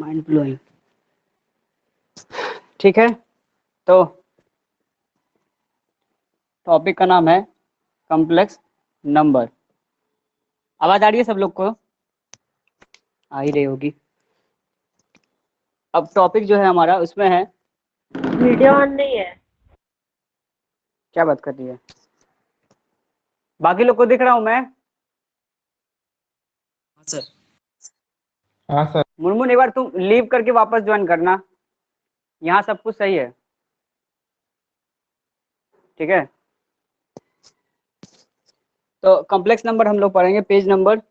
Mind blowing. ठीक है, तो टॉपिक का नाम है कॉम्प्लेक्स नंबर। आवाज आ रही है सब लोग को? आ ही रही होगी। अब टॉपिक जो है हमारा उसमें है, वीडियो ऑन नहीं है। क्या बात कर रही है? बाकी लोग को दिख रहा हूं मैं? सर। हाँ सर। मुनमुन एक बार तुम लीव करके वापस ज्वाइन करना, यहाँ सब कुछ सही है। ठीक है, तो कॉम्प्लेक्स नंबर हम लोग पढ़ेंगे, पेज नंबर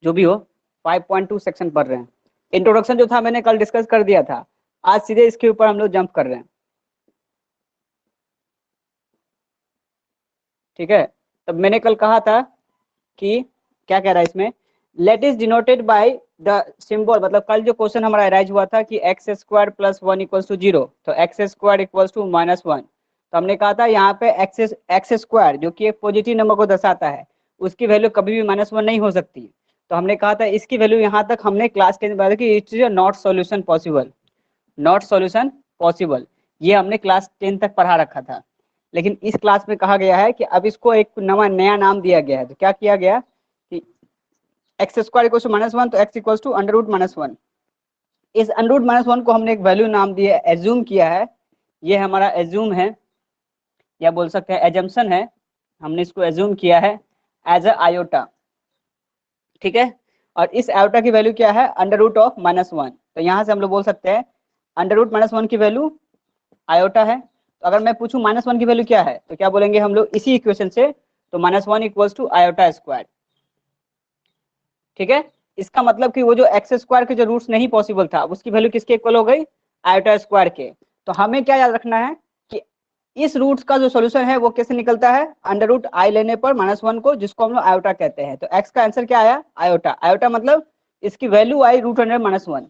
जो भी हो 5.2 सेक्शन पढ़ रहे हैं। इंट्रोडक्शन जो था मैंने कल डिस्कस कर दिया था, आज सीधे इसके ऊपर हम लोग जंप कर रहे हैं। ठीक है, तब मैंने कल कहा था कि क्या कह रहा है इसमें, let is denoted by the symbol, मतलब कल जो क्वेश्चन हमारा अराइज हुआ था कि x square plus 1 equals to 0, तो एक्स स्क्वायर इक्वल्स टू -1, तो हमने कहा था यहाँ पे एक्स स्क्वायर जो कि एक पॉजिटिव नंबर को दर्शाता है, उसकी वैल्यू कभी भी -1 नहीं हो सकती। तो हमने कहा था इसकी वैल्यू, यहाँ तक हमने क्लास 10 में बताया कि it is not solution possible, not solution possible, ये हमने क्लास 10 तक पढ़ा रखा था। लेकिन इस क्लास में कहा गया है कि अब इसको एक नया नाम दिया गया है। तो क्या किया गया कि एक्स स्क्वायर इक्वल टू -1, तो एक्स इक्वल टू √-1। इस √-1 को हमने एक वैल्यू नाम दिया, एज्यूम किया है। ये हमारा एज्यूम है, या बोल सकते हैं एजम्पशन है। हमने इसको एज्यूम किया है एज अ आयोटा। ठीक है, और इस आयोटा की वैल्यू क्या है, √-1। तो यहाँ से हम लोग बोल सकते हैं √-1 की वैल्यू आयोटा है। तो अगर मैं पूछूं -1 की वैल्यू क्या है, तो क्या बोलेंगे हम लोग इसी इक्वेशन से, तो -1 इक्वल्स टू आयोटा स्क्वायर। ठीक है, इसका मतलब कि वो जो एक्स स्क्वायर के जो रूट्स नहीं पॉसिबल था, उसकी वैल्यू किसके इक्वल हो गई, आयोटा स्क्वायर के। तो हमें क्या याद रखना है कि इस रूट्स का जो सॉल्यूशन है वो कैसे निकलता है, √i लेने पर -1 को, जिसको हम लोग आयोटा कहते हैं। तो एक्स का आंसर क्या आया, आयोटा। आयोटा मतलब इसकी वैल्यू आई √100-1।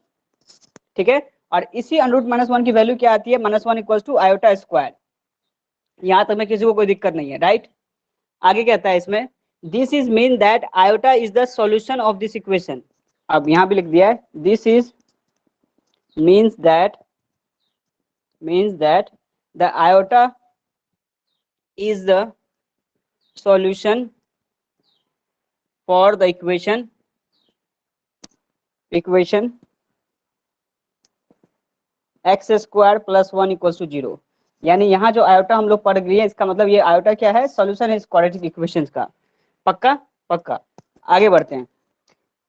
ठीक है, और इसी √-1 की वैल्यू क्या आती है, -1 इक्वल्स टू आयोटा स्क्वायर। यहाँ तक में किसी को कोई दिक्कत नहीं है, राइट। आगे कहता है इसमें, this is mean that iota is the solution of this equation. अब यहाँ भी लिख दिया है, this is means that the iota is the solution for the equation x square plus 1 equals to 0। यानी यहाँ जो आयोटा हम लोग पढ़ गए हैं, इसका मतलब ये आयोटा क्या है, सॉल्यूशन है इस क्वाड्रेटिक इक्वेशंस का। पक्का पक्का। आगे बढ़ते हैं,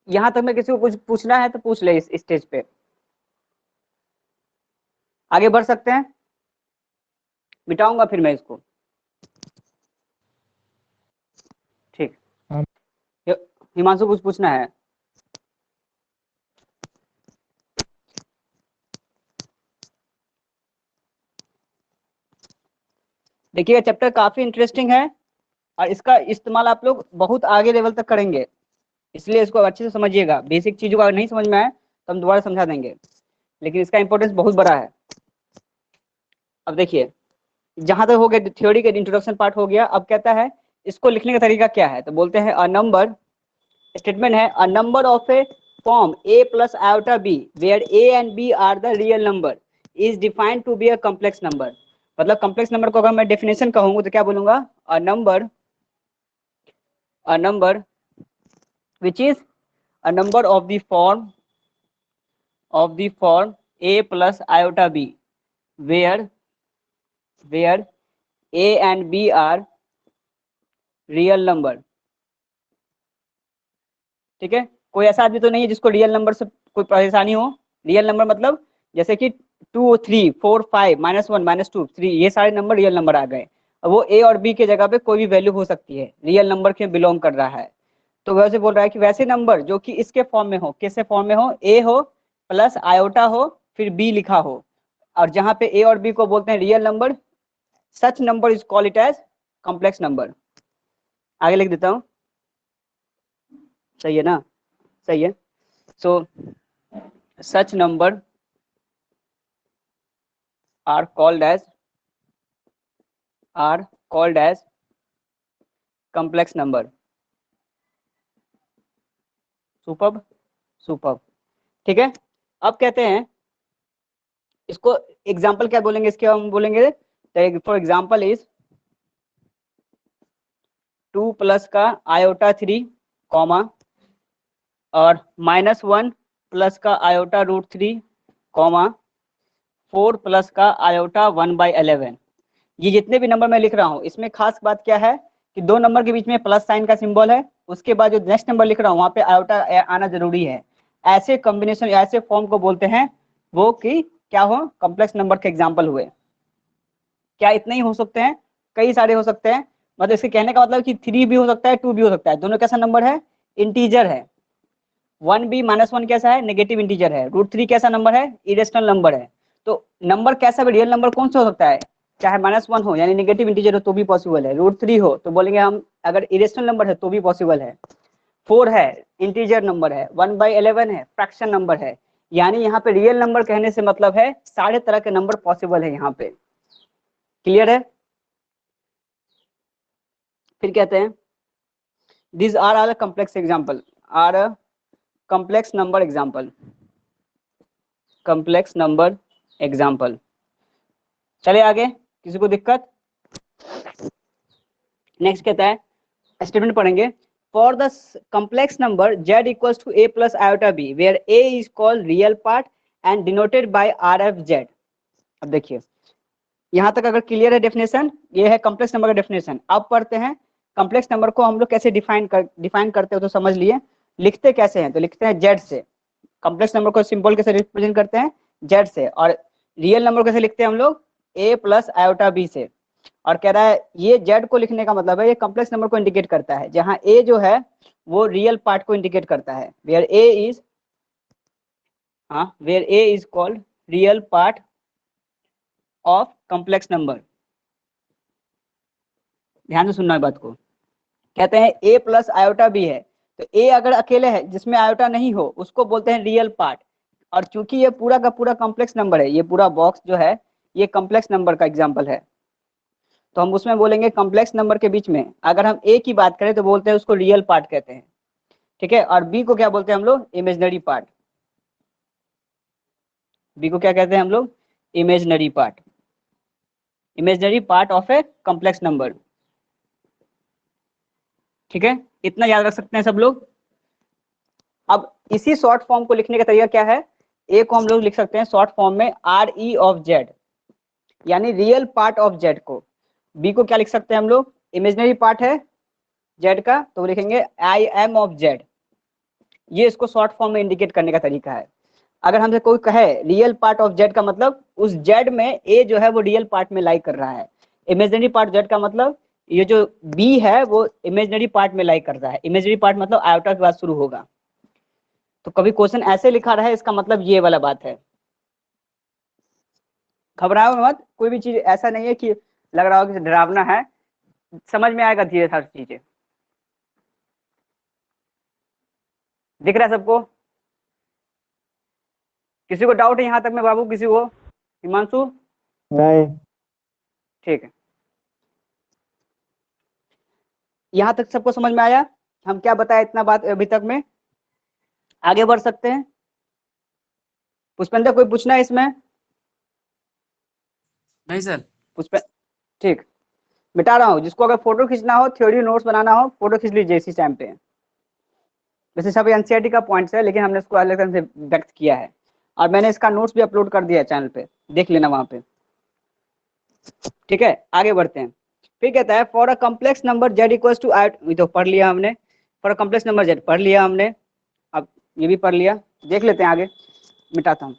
यहाँ तक में किसी को कुछ पूछना है तो पूछ ले इस स्टेज पे। आगे बढ़ सकते हैं, मिटाऊंगा फिर मैं इसको। ठीक, हाँ। हिमांशु कुछ पूछना है? देखिए चैप्टर काफी इंटरेस्टिंग है और इसका इस्तेमाल आप लोग बहुत आगे लेवल तक करेंगे, इसलिए इसको अच्छे से समझिएगा। बेसिक चीजों का नहीं समझ में आए तो हम दोबारा समझा देंगे, लेकिन इसका इंपॉर्टेंस बहुत बड़ा है। अब देखिए, जहां तक हो गया थ्योरी का इंट्रोडक्शन पार्ट हो गया। अब कहता है इसको लिखने का तरीका क्या है, तो बोलते हैं अ नंबर, स्टेटमेंट है a number of a form a plus iota b where a and b are the real number is defined to be a complex number. मतलब कॉम्प्लेक्स नंबर को अगर मैं डेफिनेशन कहूंगा तो क्या बोलूंगा, a number which is a number of the form a plus iota b where a and b are real number। ठीक है, कोई ऐसा आदमी तो नहीं है जिसको रियल नंबर से कोई परेशानी हो। रियल नंबर मतलब जैसे कि 2 3 4 5 -1 -2 3, ये सारे नंबर रियल नंबर आ गए। अब वो ए और बी के जगह पे कोई भी वैल्यू हो सकती है, रियल नंबर के बिलोंग कर रहा है। तो वैसे बोल रहा है कि वैसे नंबर जो कि इसके फॉर्म में हो, कैसे फॉर्म में हो, ए हो प्लस आयोटा हो फिर बी लिखा हो, और जहां पे ए और बी को बोलते हैं real number, such number is called it as complex number. आगे लिख देता हूं, सही है ना, सही है। So such number are called as complex number. Superb. ठीक है, अब कहते हैं इसको एग्जाम्पल क्या बोलेंगे, इसके हम बोलेंगे फॉर एग्जाम्पल इज 2 प्लस का आयोटा 3 कॉमा और -1 प्लस का आयोटा √3 कॉमा 4 प्लस का आयोटा 1/11। ये जितने भी नंबर मैं लिख रहा हूँ इसमें खास बात क्या है कि दो नंबर के बीच में प्लस साइन का सिंबल है, उसके बाद जो नेक्स्ट नंबर लिख रहा हूँ वहाँ पे आयोटा आना जरूरी है। ऐसे कॉम्बिनेशन ऐसे फॉर्म को बोलते हैं वो कि क्या हो, कॉम्प्लेक्स नंबर के एग्जाम्पल हुए। क्या इतने ही हो सकते हैं? कई सारे हो सकते हैं। मतलब इसके कहने का मतलब कि 3 भी हो सकता है 2 भी हो सकता है। दोनों कैसा नंबर है? इंटीजर है। 1 भी -1 कैसा है? नेगेटिव इंटीजर है। √3 कैसा नंबर है? इरेशनल नंबर है। तो नंबर कैसा भी, रियल नंबर कौन सा हो सकता है? चाहे -1 हो यानी नेगेटिव इंटीजर हो तो भी पॉसिबल है। √3 हो तो बोलेंगे हम अगर इरेशनल नंबर है तो भी पॉसिबल है। 4 है इंटीजर नंबर है, 1/11 है फ्रैक्शन नंबर है। यानी यहाँ पे रियल नंबर कहने से मतलब है सारे तरह के नंबर पॉसिबल है यहाँ पे। क्लियर है? फिर कहते हैं this are are complex example, are complex number example, complex number example. चले आगे, किसी को दिक्कत? नेक्स्ट कहता है स्टेटमेंट पढ़ेंगे for the complex number z equals to a plus iota b where a is called real part and denoted by RFZ। अब देखिए यहाँ तक अगर क्लियर है डेफिनेशन, ये है कॉम्प्लेक्स नंबर का डेफिनेशन। अब पढ़ते हैं कॉम्प्लेक्स नंबर को हम लोग कैसे डिफाइन करते हो तो समझ लिए। लिखते कैसे हैं? तो लिखते हैं z से। कॉम्प्लेक्स नंबर को सिंबल कैसे रिप्रेजेंट करते हैं? z से। और रियल नंबर कैसे लिखते हैं हम लोग? a प्लस आयोटा b से। और कह रहा है ये z को लिखने का मतलब है ये कॉम्प्लेक्स नंबर को इंडिकेट करता है, जहां a जो है वो रियल पार्ट को इंडिकेट करता है। Where a is called real part of complex number. ध्यान से सुनना है बात को। कहते हैं a प्लस आयोटा b है तो a अगर अकेले है जिसमें आयोटा नहीं हो उसको बोलते हैं रियल पार्ट। और चूंकि ये पूरा का पूरा कॉम्प्लेक्स नंबर है, ये पूरा बॉक्स जो है ये कॉम्प्लेक्स नंबर का एग्जाम्पल है, तो हम उसमें बोलेंगे कॉम्प्लेक्स नंबर के बीच में अगर हम a की बात करें तो बोलते हैं उसको रियल पार्ट कहते हैं। ठीक है, और b को क्या बोलते हैं हम लोग? Imaginary part. b को क्या कहते हैं हम लोग? Imaginary part. Imaginary part of a complex number. ठीक है, इतना याद रख सकते हैं सब लोग। अब इसी शॉर्ट फॉर्म को लिखने का तरीका क्या है? ए को हम लोग लिख सकते हैं शॉर्ट फॉर्म में RE ऑफ जेड, यानी रियल पार्ट ऑफ जेड को। बी को क्या लिख सकते हैं हम लोग? इमेजिनरी पार्ट है जेड का तो लिखेंगे IM ऑफ जेड। ये इसको शॉर्ट फॉर्म में इंडिकेट करने का तरीका है। अगर हमसे कोई कहे रियल पार्ट ऑफ जेड का मतलब उस जेड में ए जो है वो रियल पार्ट में लाई कर रहा है। इमेजिनरी पार्ट जेड का मतलब ये जो बी है वो इमेजिनरी पार्ट में लाई कर रहा है। इमेजिनरी पार्ट मतलब आयोटा के बाद शुरू होगा। तो कभी क्वेश्चन ऐसे लिखा रहा है इसका मतलब ये वाला बात है। घबराओ मत, कोई भी चीज ऐसा नहीं है कि लग रहा हो कि डरावना है, समझ में आएगा धीरे हर चीजें। दिख रहा है सबको? किसी को डाउट है यहाँ तक में बाबू? किसी को? हिमांशु? नहीं। ठीक है, यहाँ तक सबको समझ में आया हम क्या बताया इतना बात अभी तक में? आगे बढ़ सकते हैं? पुष्पेंद्र कोई पूछना है इसमें? नहीं सर। पुष्प ठीक, मिटा रहा हूँ। जिसको अगर फोटो खींचना हो, थ्योरी नोट्स बनाना हो, फोटो खींच लीजिए इसी टाइम पे। वैसे सब एनसीईआरटी का पॉइंट्स है लेकिन हमने इसको अलग तरह से व्यक्त किया है और मैंने इसका नोट्स भी अपलोड कर दिया है चैनल पे, देख लेना वहां पे। ठीक है, आगे बढ़ते हैं। फिर कहता है for a complex number z equals to ये तो पढ़ लिया हमने। For a complex number z पढ़ लिया हमने, अब ये भी पढ़ लिया। देख लेते हैं आगे, मिटाता हूँ।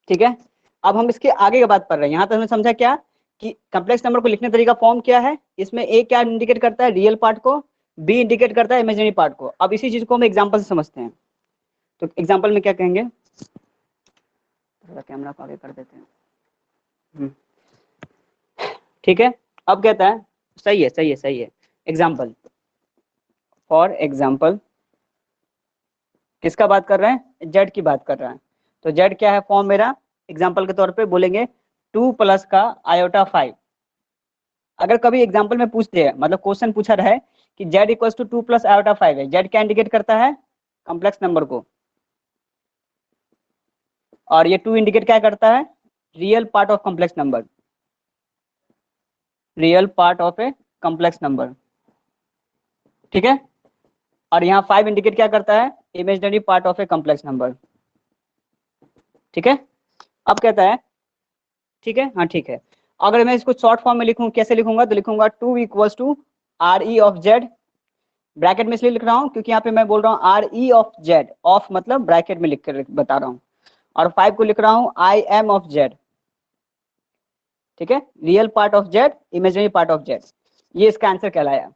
ठीक है, अब हम इसके आगे की बात पढ़ रहे हैं। यहाँ तक हमने समझा क्या कि कॉम्प्लेक्स नंबर को लिखने तरीका फॉर्म क्या है। इसमें ए क्या इंडिकेट करता है? रियल पार्ट को। बी इंडिकेट करता है इमेजिनरी पार्ट को। अब इसी चीज को हम एग्जांपल से समझते हैं। तो एग्जांपल में क्या कहेंगे? थोड़ा कैमरा को आगे कर देते हैं। ठीक है, अब कहता है सही है। एग्जाम्पल, फॉर एग्जाम्पल किसका बात कर रहे हैं? जेड की बात कर रहे हैं। तो जेड क्या है फॉर्म मेरा? एग्जाम्पल के तौर पे बोलेंगे 2 प्लस का आयोटा 5। अगर कभी एग्जाम्पल में पूछते हैं, मतलब क्वेश्चन पूछा रहे कि z equals to 2 plus iota 5 है, जेड क्या इंडिकेट करता है? कॉम्प्लेक्स नंबर को। और ये 2 इंडिकेट क्या करता है? Real part of complex number, real part of a complex number, ठीक है। और यहाँ 5 इंडिकेट क्या करता है? Imaginary part of a complex number, ठीक है। अब कहता है, ठीक है, हाँ ठीक है। अगर मैं इसको शॉर्ट फॉर्म में लिखूं, कैसे लिखूंगा? तो लिखूंगा 2 equals to R E of z. Bracket में इसलिए लिख रहा हूँ क्योंकि यहाँ पे मैं बोल रहा हूँ are E of Z, of मतलब ब्रैकेट में लिख कर बता रहा हूँ। और 5 को लिख रहा हूँ आई एम ऑफ जेड, ठीक है। Real part of Z, imaginary part of Z, ये इसका आंसर कहलाया।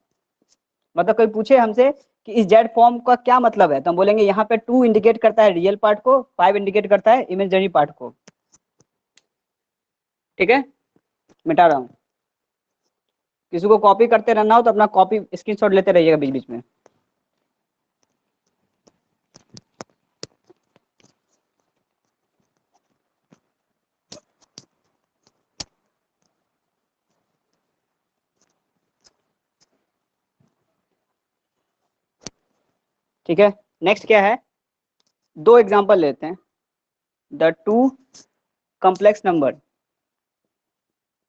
मतलब कोई पूछे हमसे कि इस जेड फॉर्म का क्या मतलब है, तो हम बोलेंगे यहाँ पे 2 इंडिकेट करता है रियल पार्ट को, 5 इंडिकेट करता है इमेजिनरी पार्ट को, ठीक है। मिटा रहा हूँ। किसी को कॉपी करते रहना हो तो अपना कॉपी स्क्रीनशॉट लेते रहिएगा बीच बीच में। ठीक है, नेक्स्ट क्या है? 2 एग्जांपल लेते हैं। The 2 complex number,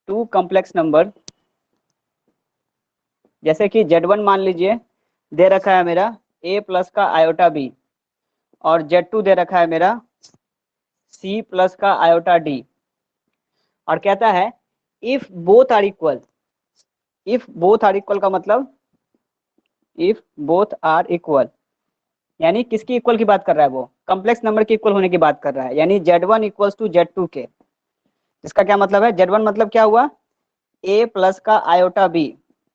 2 complex number, जैसे कि Z1 मान लीजिए दे रखा है मेरा a प्लस का आयोटा b, और Z2 दे रखा है मेरा c प्लस का आयोटा d। और कहता है if both are equal, if both are equal का मतलब इफ बोथ आर इक्वल, यानी किसकी इक्वल की बात कर रहा है? वो कॉम्प्लेक्स नंबर के इक्वल होने की बात कर रहा है, यानी Z1 इक्वल्स टू Z2 के। इसका क्या मतलब है? Z1 मतलब क्या हुआ? a प्लस का iota b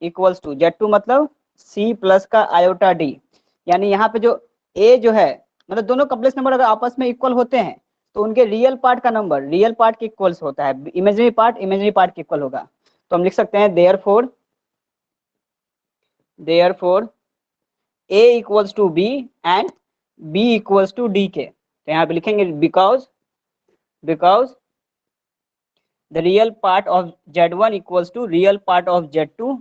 equals to Z2 मतलब c प्लस का आयोटा d। यानी यहाँ पे जो a जो है, मतलब दोनों कॉम्प्लेक्स नंबर अगर आपस में इक्वल होते हैं तो उनके रियल पार्ट का नंबर रियल पार्ट के इक्वल्स होता है, इमेजिनरी पार्ट इमेजिनरी पार्ट के इक्वल होगा। तो हम लिख सकते हैं therefore, therefore a equals to b and b equals to d के। तो यहाँ पे लिखेंगे because, because the real part of Z1 equals to real part of Z2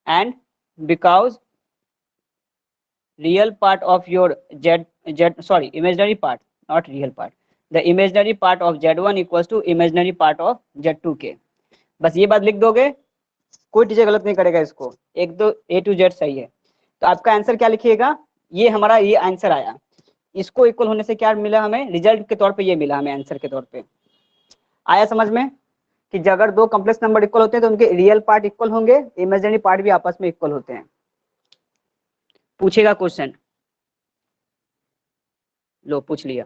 and because real part of your sorry imaginary part, not real part, the imaginary part of Z1 equals to imaginary part of Z2 के। बस ये बात लिख दोगे, कोई teacher गलत नहीं करेगा इसको, एक दो A to Z सही है। तो आपका आंसर क्या लिखिएगा? ये हमारा ये आंसर आया। इसको इक्वल होने से क्या मिला हमें? रिजल्ट के तौर पे ये मिला हमें आंसर के तौर पे। आया समझ में कि अगर 2 कॉम्प्लेक्स नंबर इक्वल होते हैं तो उनके रियल पार्ट इक्वल होंगे, इमेजिनरी पार्ट भी आपस में इक्वल होते हैं। पूछेगा क्वेश्चन, लो पूछ लिया।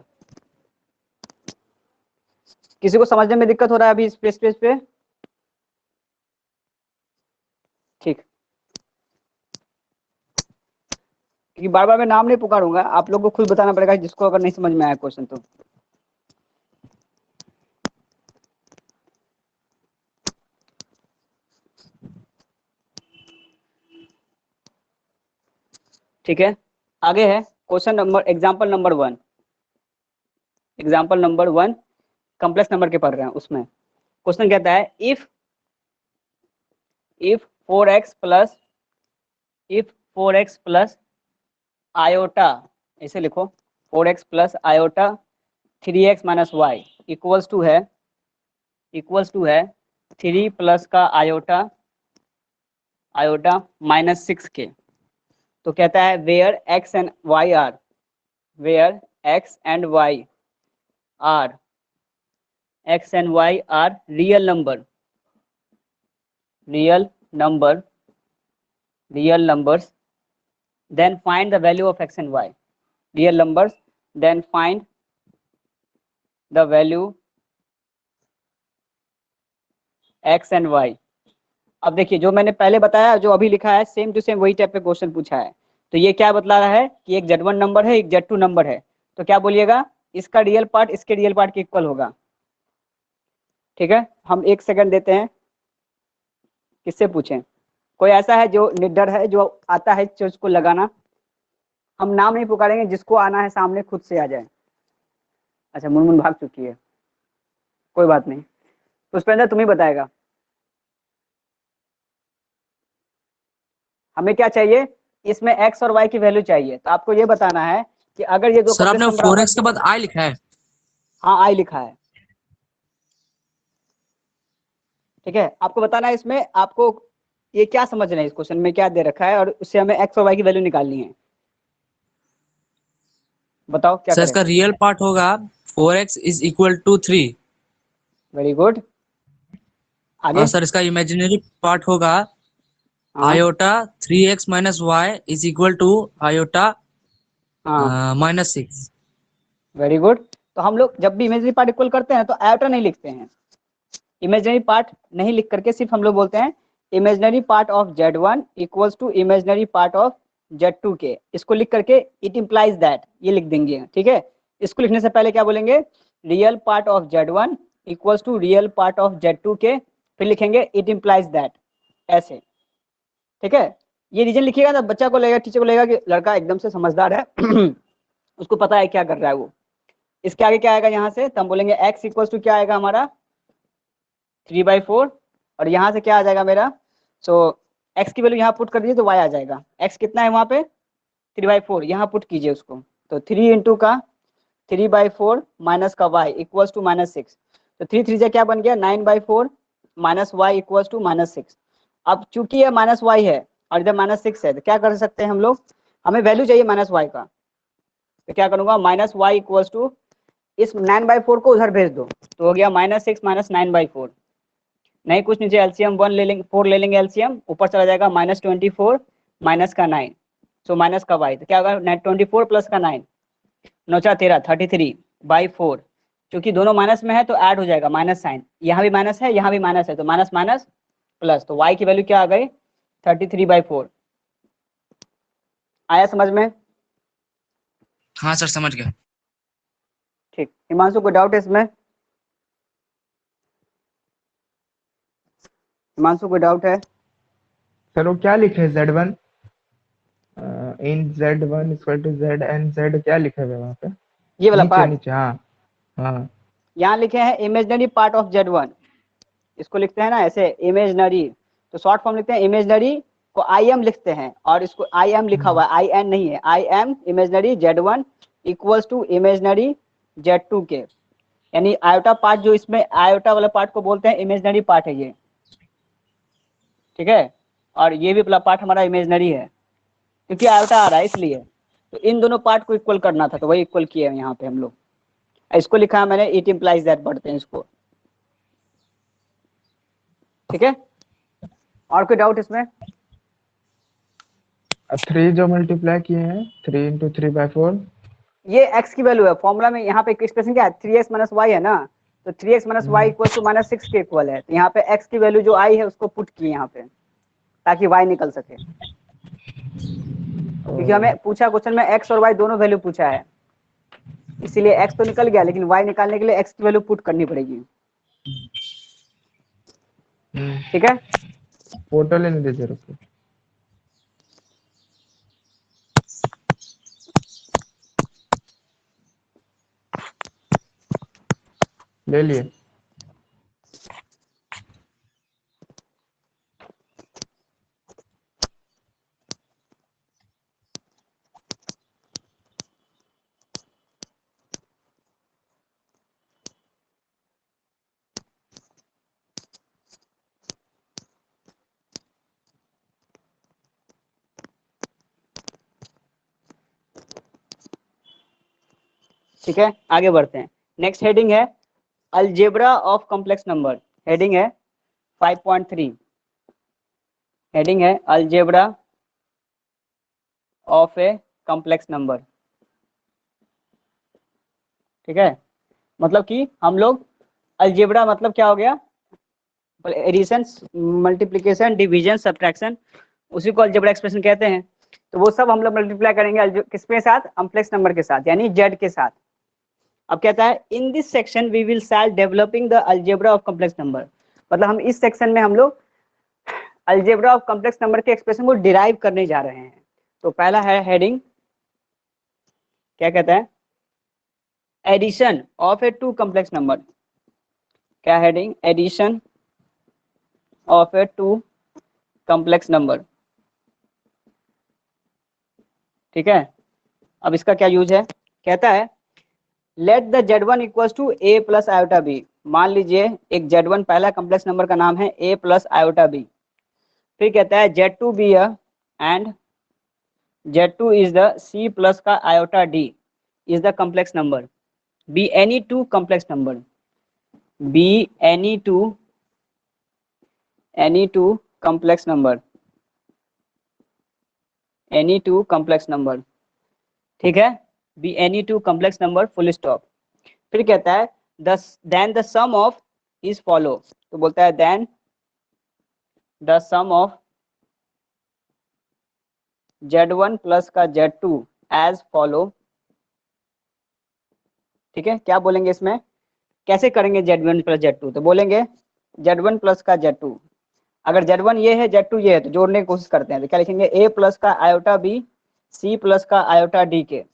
किसी को समझने में दिक्कत हो रहा है अभी इस पेज पे? ठीक, क्योंकि बार बार मैं नाम नहीं पुकारूंगा, आप लोग को खुद बताना पड़ेगा जिसको अगर नहीं समझ में आया क्वेश्चन तो। ठीक है, आगे है question number, example number 1, example number 1 complex number के पढ़ रहे हैं। उसमें क्वेश्चन कहता है if 4x plus, if 4x plus iota, ऐसे लिखो 4x plus iota 3x minus y equals to है, इक्वल्स टू है 3 प्लस का आयोटा, आयोटा माइनस 6 के। तो कहता है where x and y are, where x and y are, x and y are real number, real number, real numbers, then find the value of x and y, real numbers, then find the value x and y। अब देखिए जो मैंने पहले बताया, जो अभी लिखा है सेम टू सेम वही टाइप पे क्वेश्चन पूछा है। तो ये क्या बतला रहा है कि एक Z1 नंबर है, एक Z2 नंबर है, तो क्या बोलिएगा? इसका रियल पार्ट इसके रियल पार्ट के इक्वल होगा। ठीक है, हम 1 सेकंड देते हैं, किससे पूछें? कोई ऐसा है जो निडर है, जो आता है चीज को लगाना? हम नाम नहीं पुकारेंगे, जिसको आना है सामने खुद से आ जाए। अच्छा मुनमुन भाग चुकी है, कोई बात नहीं, पुष्पेंद्र तुम ही बताएगा। हमें क्या चाहिए, इसमें x और y की वैल्यू चाहिए, तो आपको ये बताना है कि अगर ये दो सर कॉम्प्लेक्स आपने नंबर 4x के बाद i लिखा है। हाँ आई लिखा है, ठीक है। आपको बताना है इसमें आपको ये क्या समझ रहे हैं, इस क्वेश्चन में क्या दे रखा है और उससे हमें x और y की वैल्यू निकालनी है। बताओ क्या सर करें। इसका रियल पार्ट होगा 4x is equal to 3 very good, आगे। और सर इसका इमेजिनरी पार्ट होगा हाँ iota 3x minus y is equal to iota हाँ -6। Very good. तो हम लोग जब भी इमेजनरी पार्ट इक्वल करते हैं तो आयोटा नहीं लिखते हैं, इमेजनरी पार्ट नहीं लिख करके सिर्फ हम लोग बोलते हैं imaginary part of z1 equals to imaginary part of z2 के। इसको लिख करके इट इम्प्लाइज दैट ये लिख देंगे, ठीक है। इसको लिखने से पहले क्या बोलेंगे, real part of z1 equals to real part of z2 के, फिर लिखेंगे इट इम्प्लाइज दैट, ऐसे, ठीक है। ये रीजन लिखिएगा ना, बच्चा को लगेगा, टीचर को लगेगा कि लड़का एकदम से समझदार है उसको पता है क्या कर रहा है वो। इसके आगे क्या आएगा यहाँ से, तो हम बोलेंगे x इक्वल्स टू क्या आएगा हमारा 3/4, और यहाँ से क्या आ जाएगा मेरा, सो x की वैल्यू यहाँ पुट कर दीजिए तो y आ जाएगा। x कितना है वहाँ पे 3/4, यहाँ पुट कीजिए उसको, तो 3 इंटू का 3/4 माइनस का y इक्वल्स टू -6, तो 3 3 क्या बन गया 9/4 माइनस वाई इक्वल्स टू -6। अब चूंकि ये -y है और इधर -6 है, तो क्या कर सकते हैं हम लोग, हमें वैल्यू चाहिए -y का, तो क्या करूंगा -y इक्वल्स टू इस 9/4 को उधर भेज दो, तो हो गया -6 माइनस 9/4, नहीं कुछ नीचे एलसीएम 1 ले लेंगे, 4 ले लेंगे एलसीएम, ऊपर चला जाएगा -24 माइनस का 9, सो माइनस का y, तो क्या होगा 24 प्लस का 9, 9 4 13 33/4, क्योंकि दोनों माइनस में है तो ऐड हो जाएगा माइनस साइन, यहाँ भी माइनस है यहाँ भी माइनस है, तो माइनस माइनस प्लस, तो y की वैल्यू क्या आ गई 33/4। आया समझ में? हाँ सर समझ गया। ठीक, हिमांशु को डाउट है इसमें, हिमांशु को डाउट है? सर वो क्या लिखे है Z1 इन Z1 equal to Z and Z क्या लिखे हुए वहाँ पे? ये वाला नीचे पार्ट नीचे हाँ हाँ यहाँ लिखे हैं इमेजनरी पार्ट ऑफ z1, इसको लिखते हैं ना ऐसे इमेजनरी, तो शॉर्ट फॉर्म लिखते हैं इमेजनरी को आई एम लिखते हैं, और इसको आई एम लिखा हुआ है, आई एन नहीं है, I M imaginary z1 equals to imaginary z2 के, यानी आयोटा पार्ट जो इसमें आयोटा वाला पार्ट को बोलते हैं इमेजनरी पार्ट है ये, ठीक है। और ये भी वाला पार्ट हमारा इमेजनरी है क्योंकि आयोटा आ रहा है इसलिए, तो इन दोनों पार्ट को इक्वल करना था तो वही इक्वल किए हैं यहाँ पे हम लोग। इसको लिखा है मैंने इट इम्प्लाइज दैट, पढ़ते हैं इसको, ठीक है। और कोई डाउट इसमें? 3 जो मल्टीप्लाई किए हैं 3 इंटू 3/4 ये x की वैल्यू है, फॉर्मूला में यहाँ पे एक्सप्रेशन क्या है 3x माइनस वाई है ना, तो 3x minus Y equal to -6 के इक्वल है, तो यहाँ पे x की वैल्यू जो आई है उसको पुट किए यहाँ पे ताकि y निकल सके, क्योंकि हमें पूछा क्वेश्चन में x और y दोनों वैल्यू पूछा है, इसीलिए x तो निकल गया लेकिन y निकालने के लिए x की वैल्यू पुट करनी पड़ेगी, ठीक है। फोटो लेने दीजिए रुको। ले लिए। ठीक है आगे बढ़ते हैं। नेक्स्ट हेडिंग है algebra of complex number, heading है 5.3, हेडिंग है algebra of a complex number, ठीक है। मतलब कि हम लोग अलजेब्रा मतलब क्या हो गया, एडिशन मल्टीप्लिकेशन डिवीजन सब्ट्रैक्शन, उसी को अलजेब्रा एक्सप्रेशन कहते हैं, तो वो सब हम लोग मल्टीप्लाई करेंगे किसके साथ, कॉम्प्लेक्स नंबर के साथ, यानी जेड के साथ। अब कहता है in this section we will start developing the algebra of complex number, मतलब हम इस सेक्शन में हम लोग अलजेब्रा ऑफ कॉम्प्लेक्स नंबर के एक्सप्रेशन को डिराइव करने जा रहे हैं। तो पहला है हेडिंग क्या कहता है, addition of a two complex number, क्या heading, addition of a two complex number, ठीक है। अब इसका क्या यूज है, कहता है let the Z1 equals to a plus iota B. मान लीजिए एक Z1 पहला कॉम्प्लेक्स नंबर का नाम है a प्लस आयोटा बी। फिर कहता है Z2 be and Z2 is the C plus का iota D is the complex number, be any two complex number, be any two complex number, any two complex number, ठीक है, be any two complex number full stop. फिर कहता है then the sum of is follow, तो बोलता है then the sum of Z1 plus का Z2 as follow, ठीक है। क्या बोलेंगे इसमें, कैसे करेंगे Z1 प्लस Z2, तो बोलेंगे Z1 प्लस का Z2, अगर Z1 ये है Z2 ये है तो जोड़ने की कोशिश करते हैं, तो क्या लिखेंगे a प्लस का आयोटा b c प्लस का आयोटा d के,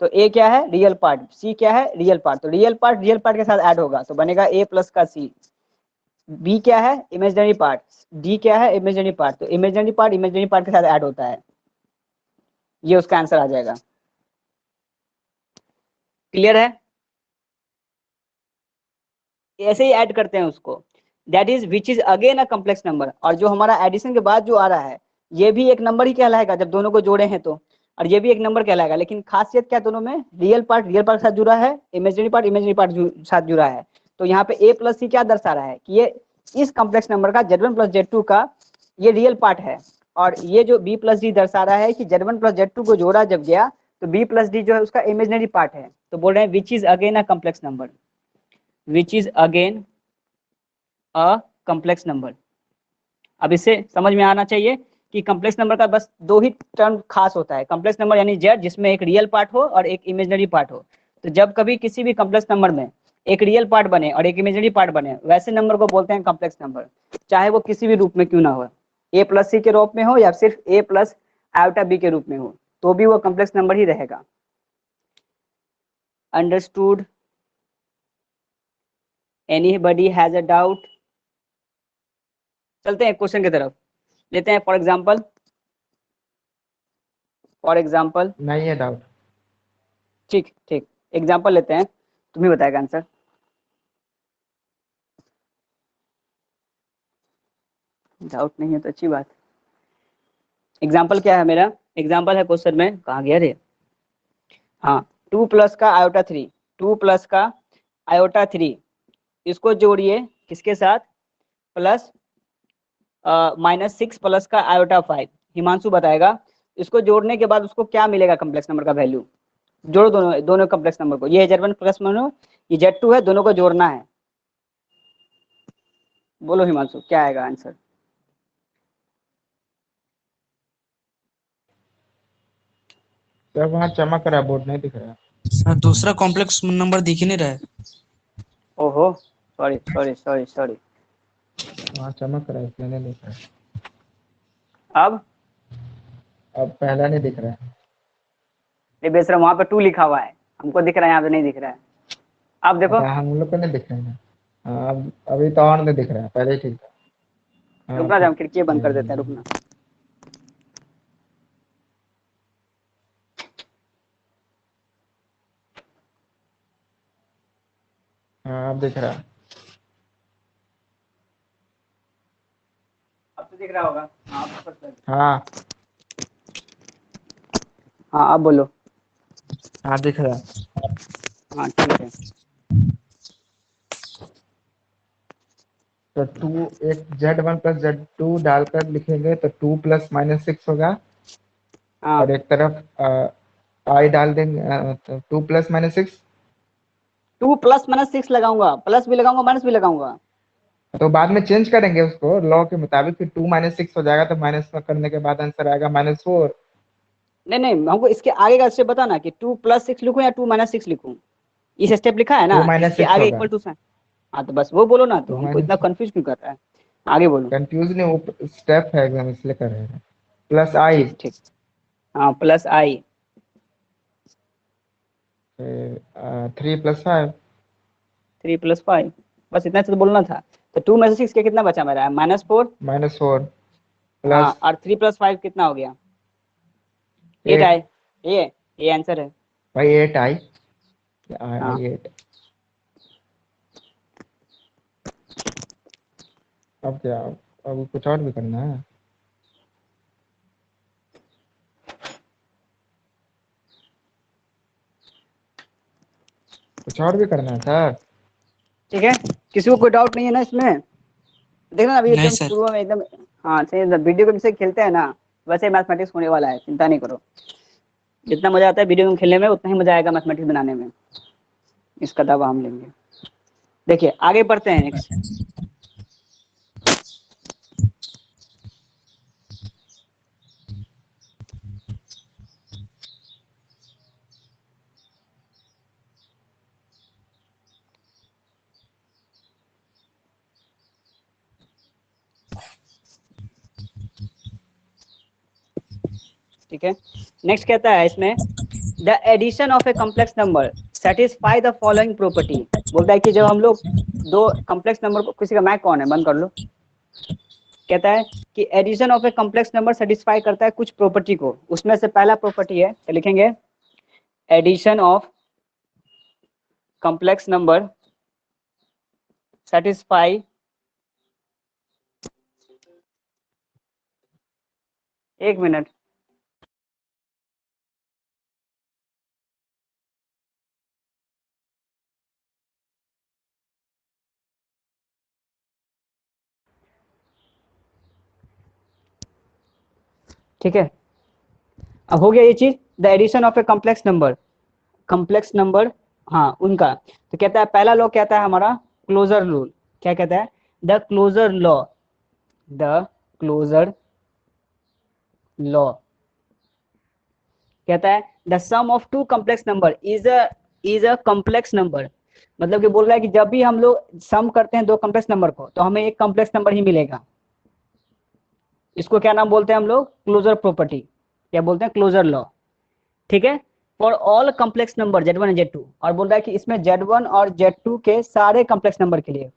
तो a क्या है रियल पार्ट, c क्या है रियल पार्ट, तो रियल पार्ट के साथ ऐड होगा तो बनेगा a प्लस का c, b क्या है इमेजिनरी पार्ट, d क्या है इमेजिनरी पार्ट, तो इमेजिनरी पार्ट के साथ ऐड होता है, ये उसका आंसर आ जाएगा। क्लियर है, ऐसे ही ऐड करते हैं उसको, that is which is again a complex number, और जो हमारा एडिशन के बाद जो आ रहा है ये भी एक नंबर ही कहलाएगा जब दोनों को जोड़े हैं तो, और ये भी एक नंबर कहलाएगा, लेकिन खासियत क्या दोनों में, रियल पार्ट के साथ जुड़ा है, इमेजिनरी पार्ट साथ जुड़ा है। तो यहाँ पे a प्लस सी क्या दर्शा रहा है कि ये इस कॉम्प्लेक्स नंबर का Z1 प्लस Z2 का ये रियल पार्ट है, और ये जो b प्लस डी दर्शा रहा है कि Z1 प्लस Z2 को जोड़ा जब गया तो b प्लस डी जो है उसका इमेजिनरी पार्ट है, तो बोल रहे हैं which is again a complex number, which is again a complex number. अब इससे समझ में आना चाहिए कि कॉम्प्लेक्स नंबर का बस दो ही टर्म खास होता है, कॉम्प्लेक्स नंबर यानी Z जिसमें एक रियल पार्ट हो और एक इमेजिनरी पार्ट हो, तो जब कभी किसी भी कॉम्प्लेक्स नंबर में एक रियल पार्ट बने और एक इमेजिनरी पार्ट बने वैसे नंबर को बोलते हैं कॉम्प्लेक्स नंबर, चाहे वो किसी भी रूप में क्यों ना हो, a प्लस सी के रूप में हो या सिर्फ a प्लस आयोटा बी के रूप में हो, तो भी वो कॉम्प्लेक्स नंबर ही रहेगा। Understood, anybody has a doubt. चलते हैं क्वेश्चन की तरफ, लेते हैं फॉर एग्जाम्पल नहीं है डाउट। ठीक ठीक, एग्जाम्पल लेते हैं, तुम्हें बताएगा आंसर। डाउट नहीं है तो अच्छी बात। एग्जाम्पल क्या है मेरा, एग्जाम्पल है क्वेश्चन में, कहाँ गया रे, हाँ 2 प्लस का आयोटा 3, 2 प्लस का आयोटा 3 इसको जोड़िए किसके साथ, प्लस -6 प्लस का आयोटा 5, हिमांशु बताएगा इसको जोड़ने के बाद उसको क्या मिलेगा कॉम्प्लेक्स नंबर का वैल्यू, जोड़ो दोनों कॉम्प्लेक्स नंबर को, ये Z1 प्लस मानो ये Z2 है, दोनों को जोड़ना है, बोलो हिमांशु क्या आएगा आंसर। सर वहाँ चमक रहा है, बोर्ड नहीं दिख रहा है। सर दूसरा कॉम्प्लेक्स नंबर दिख ही नहीं रहा है। ओहो सॉरी, वहाँ चमक रहा है इसलिए नहीं दिख रहा है। अब अब पहला नहीं दिख रहा है। ये बेशरम वहाँ पे 2 लिखा हुआ है, हमको दिख रहा है, यहाँ पे नहीं दिख रहा है, अब देखो। अच्छा हम लोग को नहीं दिख रहा है ना। हाँ अब अभी तो और नहीं दिख रहा है, पहले ही ठीक था। हाँ रुकना, हम ठीक। खिड़की बंद कर देते हैं, रुकना। हाँ अब दिख रहा है। अब तो दिख रहा होगा, हाँ अब तो दिख रहा है। हाँ हाँ अब बोलो। हाँ दिख रहा है। हाँ ठीक है, तो 2 एक Z1 प्लस Z2 डालकर लिखेंगे तो 2 प्लस -6 होगा, हाँ और एक तरफ I डाल देंगे तो 2 प्लस -6, 2 प्लस -6 लगाऊंगा, प्लस भी लगाऊंगा माइनस भी लगाऊंगा। तो बाद में चेंज करेंगे उसको लॉ के मुताबिक, फिर 2 -6 हो जाएगा, तो माइनस में करने के बाद आंसर आएगा -4। नहीं हमको इसके आगे का स्टेप बता ना कि 2 प्लस 6 लिखूं या 2 माइनस 6 लिखूं, इस स्टेप लिखा है 2 ना, इसके -6 आगे होगा। Equal to sine. हाँ तो बस वो बोलो ना, तो 2 हमको इतना माइनस कंफ्यूज क्यों कर रहा है, आगे बोलो। कंफ्यूज नहीं, वो स्टेप है एकदम इसलिए कर रहे हैं। प्लस I ठीक ठीक, हाँ प्लस आई, 3+5। 3+5, बस इतना से तो बोलना था। तो 2 में से 6 के कितना बचा मेरा? -4। -4 हाँ, प्लस और 3+5 कितना हो गया? 8 8। आए। ये आंसर है। भाई 8 आई हाँ 8। अब क्या, अब कुछ और भी करना है? कुछ और भी करना है सर? ठीक है, किसी को कोई डाउट नहीं है ना इसमें? देखना अभी नहीं एकदम सर। शुरू में एकदम, हाँ सही, वीडियो गेम से खेलते हैं ना, वैसे मैथमेटिक्स होने वाला है, चिंता नहीं करो। जितना मजा आता है वीडियो गेम खेलने में, उतना ही मजा आएगा मैथमेटिक्स बनाने में। इसका दावा हम लेंगे। देखिए आगे बढ़ते हैं नेक्स्ट। ठीक है, नेक्स्ट कहता है इसमें, the addition of a complex number satisfy the following property. बोलता है कि जब हम लोग दो कॉम्प्लेक्स नंबर को, किसी का मैक कौन है, बंद कर लो। कहता है कि addition of a complex number satisfy करता है कुछ प्रॉपर्टी को, उसमें से पहला प्रॉपर्टी है, तो लिखेंगे addition of complex number satisfy, एक मिनट, ठीक है। अब हो गया ये चीज, the addition of a complex number, हाँ उनका। तो कहता है पहला लॉ कहता है हमारा क्लोजर रूल। क्या कहता है? The closure law, the closure law कहता है the sum of two complex number is a complex number. मतलब कि बोल रहा है कि जब भी हम लोग सम करते हैं दो कॉम्प्लेक्स नंबर को, तो हमें एक कॉम्प्लेक्स नंबर ही मिलेगा। इसको क्या नाम बोलते हैं हम लोग? क्लोजर प्रॉपर्टी, क्या बोलते हैं? Closure law. ठीक है, for all complex number Z1 and Z2। और बोल रहा है कि इसमें Z1 और Z2 के सारे कॉम्प्लेक्स नंबर के लिए,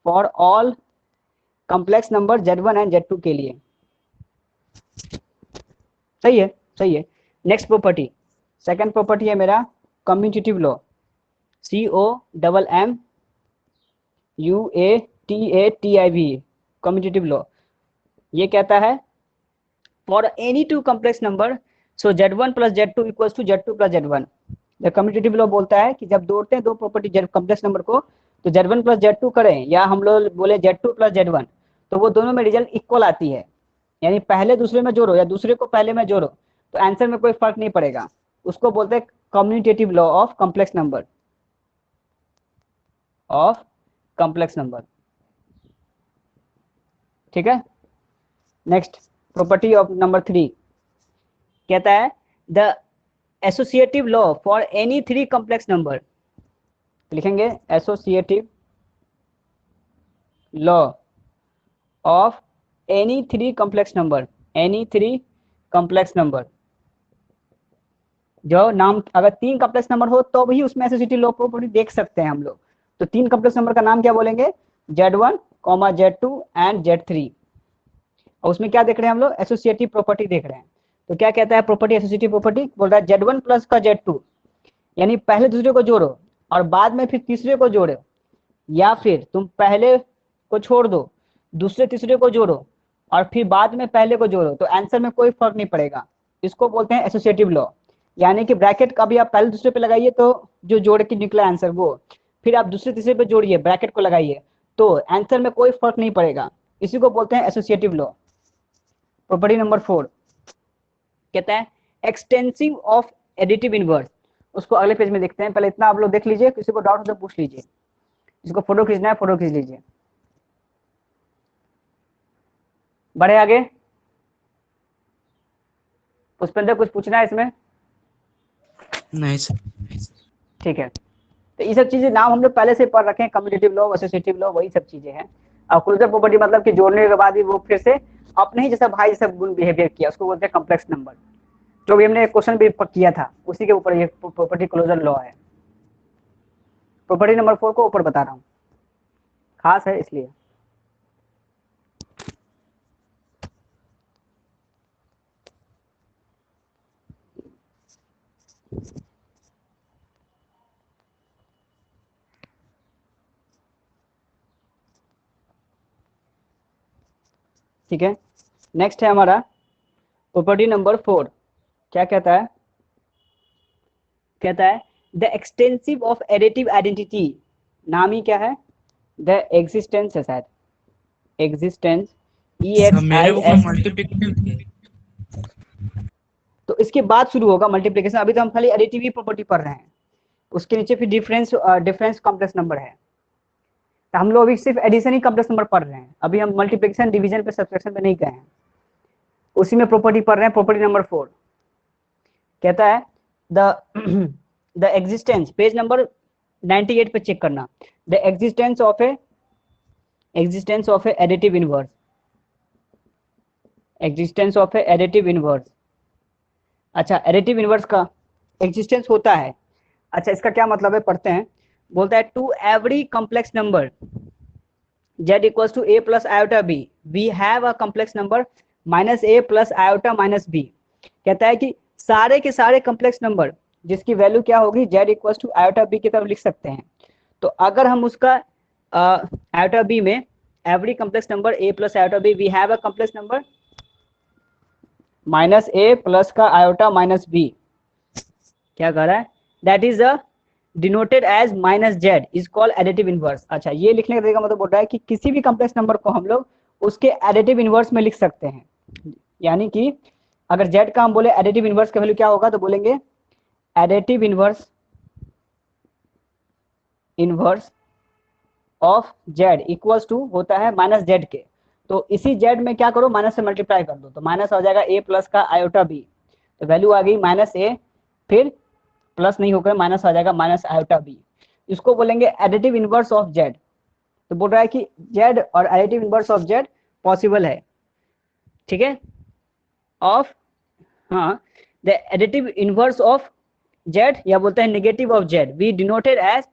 for all complex number Z1 and Z2 के लिए। सही है, सही है। नेक्स्ट प्रॉपर्टी, सेकंड प्रॉपर्टी है मेरा commutative law, COMMUATATIV, commutative law. ये कहता है for any two complex number, so Z1 plus Z2 equals to Z2 plus Z1। The commutative law बोलता है कि जब जोड़ते हैं दो प्रॉपर्टी कॉम्प्लेक्स नंबर को, तो Z1 प्लस Z2 करें या हम लोग बोले Z2 प्लस Z1, तो वो दोनों में रिजल्ट इक्वल आती है। यानी पहले दूसरे में जोड़ो या दूसरे को पहले में जोड़ो, तो आंसर में कोई फर्क नहीं पड़ेगा। उसको बोलते हैं commutative law of complex number, of complex number. ठीक है, नेक्स्ट प्रॉपर्टी ऑफ नंबर 3 कहता है the associative law for any three complex number. लिखेंगे associative law of any three complex number, any three complex number. जो नाम, अगर 3 complex number हो तो भी उसमें एसोसिएटिव लॉ प्रॉपर्टी देख सकते हैं हम लोग। तो 3 कॉम्प्लेक्स नंबर का नाम क्या बोलेंगे? Z1, Z2 and Z3। और उसमें क्या देख रहे हैं हम लोग? एसोसिएटिव प्रॉपर्टी देख रहे हैं। तो क्या कहता है प्रॉपर्टी, एसोसिएटिव प्रॉपर्टी बोल रहा है Z1 प्लस का Z2, यानी पहले दूसरे को जोड़ो और बाद में फिर तीसरे को जोड़ो, या फिर तुम पहले को छोड़ दो, दूसरे तीसरे को जोड़ो और फिर बाद में पहले को जोड़ो, तो आंसर में कोई फर्क नहीं पड़ेगा। इसको बोलते हैं एसोसिएटिव लॉ। यानी कि ब्रैकेट का भी आप पहले दूसरे पे लगाइए तो जो जोड़ के निकला आंसर वो, फिर आप दूसरे तीसरे पे जोड़िए, ब्रैकेट को लगाइए, तो आंसर में कोई फर्क नहीं पड़ेगा। इसी को बोलते हैं एसोसिएटिव लॉ। प्रॉपर्टी नंबर 4 कहता है एक्सटेंसिव ऑफ एडिटिव इनवर्स। उसको अगले पेज में देखते हैं, पहले इतना आप लोग देख लीजिए, किसी को डाउट हो तो पूछ लीजिए। इसको फोटो खींचना है, फोटो खींच लीजिए। बढ़े आगे, पुष्पेंद्र कुछ पूछना है इसमें? नहीं सर। ठीक है, तो ये सब चीजें नाम हम लोग पहले से पढ़ रखे हैं, कम्यूटेटिव लॉ, एसोसिएटिव लॉ, वही सब चीजें हैं। और क्लोजर प्रॉपर्टी मतलब कि जोड़ने के बाद ही वो फिर से अपने ही जैसा भाई जैसा गुण बिहेवियर किया, उसको बोलते हैं कॉम्प्लेक्स नंबर। जो भी हमने क्वेश्चन भी किया था उसी के ऊपर ये प्रॉपर्टी क्लोजर लॉ है। प्रॉपर्टी नंबर 4 को ऊपर बता रहा हूँ, खास है इसलिए। ठीक है, नेक्स्ट है हमारा प्रॉपर्टी नंबर 4। क्या कहता है? कहता है the extensive of additive identity, नाम ही क्या है? द एग्जिस्टेंस है शायद, एग्जिस्टेंस मेरे बुक में EXIS। मल्टीप्लिकेटिव थी। तो इसके बाद शुरू होगा मल्टीप्लिकेशन। अभी तो हम खाली एडिटिव ही प्रॉपर्टी पढ़ रहे हैं, उसके नीचे फिर डिफरेंस कॉम्प्लेक्स नंबर है। तो हम लोग अभी सिर्फ एडिशन ही कॉम्प्लेक्स नंबर पढ़ रहे हैं, अभी हम मल्टीप्लिकेशन डिवीजन पे सब्ट्रैक्शन पे नहीं गए हैं, उसी में प्रॉपर्टी पढ़ रहे हैं। प्रॉपर्टी नंबर 4 कहता है द एग्जिस्टेंस, पेज नंबर 98 पे चेक करना, the existence of A additive inverse, existence of A additive inverse. अच्छा, एडिटिव इनवर्स का एग्जिस्टेंस होता है। अच्छा, इसका क्या मतलब है, पढ़ते हैं। बोलता है to every complex number z equals to a plus iota b we have a complex number minus a plus iota minus b। कहता है कि सारे के सारे कॉम्प्लेक्स नंबर जिसकी वैल्यू क्या होगी, z equals to iota b की तरफ लिख सकते हैं। तो अगर हम उसका आयोटा b में every complex number a plus iota b we have a complex number minus a plus का आयोटा माइनस b, क्या कह रहा है, that is a denoted as minus z is called additive inverse. अच्छा, ये लिखने का तरीका मतलब बोल रहा है कि किसी भी कॉम्प्लेक्स नंबर को हम लोग उसके एडिटिव इनवर्स में लिख सकते हैं। यानी कि अगर जेड का हम बोले एडिटिव इनवर्स का वैल्यू क्या होगा, तो बोलेंगे additive inverse of z equals to होता है माइनस जेड के। तो इसी जेड में क्या करो, माइनस से मल्टीप्लाई कर दो, तो माइनस हो जाएगा ए प्लस का आयोटा बी, तो वैल्यू आ गई माइनस ए, फिर प्लस नहीं होकर माइनस आ जाएगा माइनस आयोटा बी। इसको बोलेंगे एडिटिव इनवर्स ऑफ जेड। तो बोल रहा है कि जेड और additive inverse of z possible है। ठीक है, ऑफ, हाँ, the additive inverse of z या बोलते हैं negative of z we denoted as,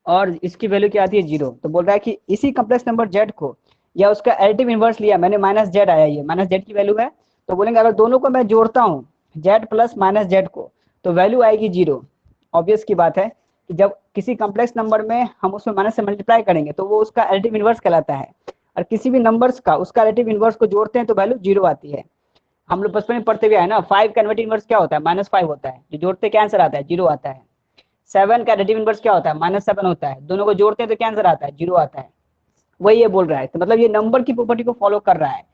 और इसकी वैल्यू क्या आती है, 0। तो बोल रहा है कि इसी कॉम्प्लेक्स नंबर जेड को या उसका एडिटिव इनवर्स लिया मैंने, माइनस जेड आया, ये माइनस जेड की वैल्यू है। तो बोलेंगे अगर दोनों को मैं जोड़ता हूँ जेड प्लस माइनस जेड को, तो वैल्यू आएगी 0। ऑब्वियस की बात है कि जब किसी कॉम्प्लेक्स नंबर में हम उसमें माइनस से मल्टीप्लाई करेंगे तो वो उसका एडिटिव इनवर्स कहलाता है, और किसी भी नंबर्स का उसका एडिटिव इनवर्स को जोड़ते हैं तो वैल्यू 0 आती है। हम लोग बचपन में पढ़ते हुए है ना, 5 का एडिटिव इनवर्स क्या होता है, -5 होता है, जो जोड़ते क्या आंसर आता है, 0 आता है। 7 का एडिटिव इनवर्स क्या होता है, -7 होता है, दोनों को जोड़ते हैं तो क्या आंसर आता है, 0 आता है। वही ये बोल रहा है, तो मतलब ये नंबर की प्रॉपर्टी को फॉलो कर रहा है,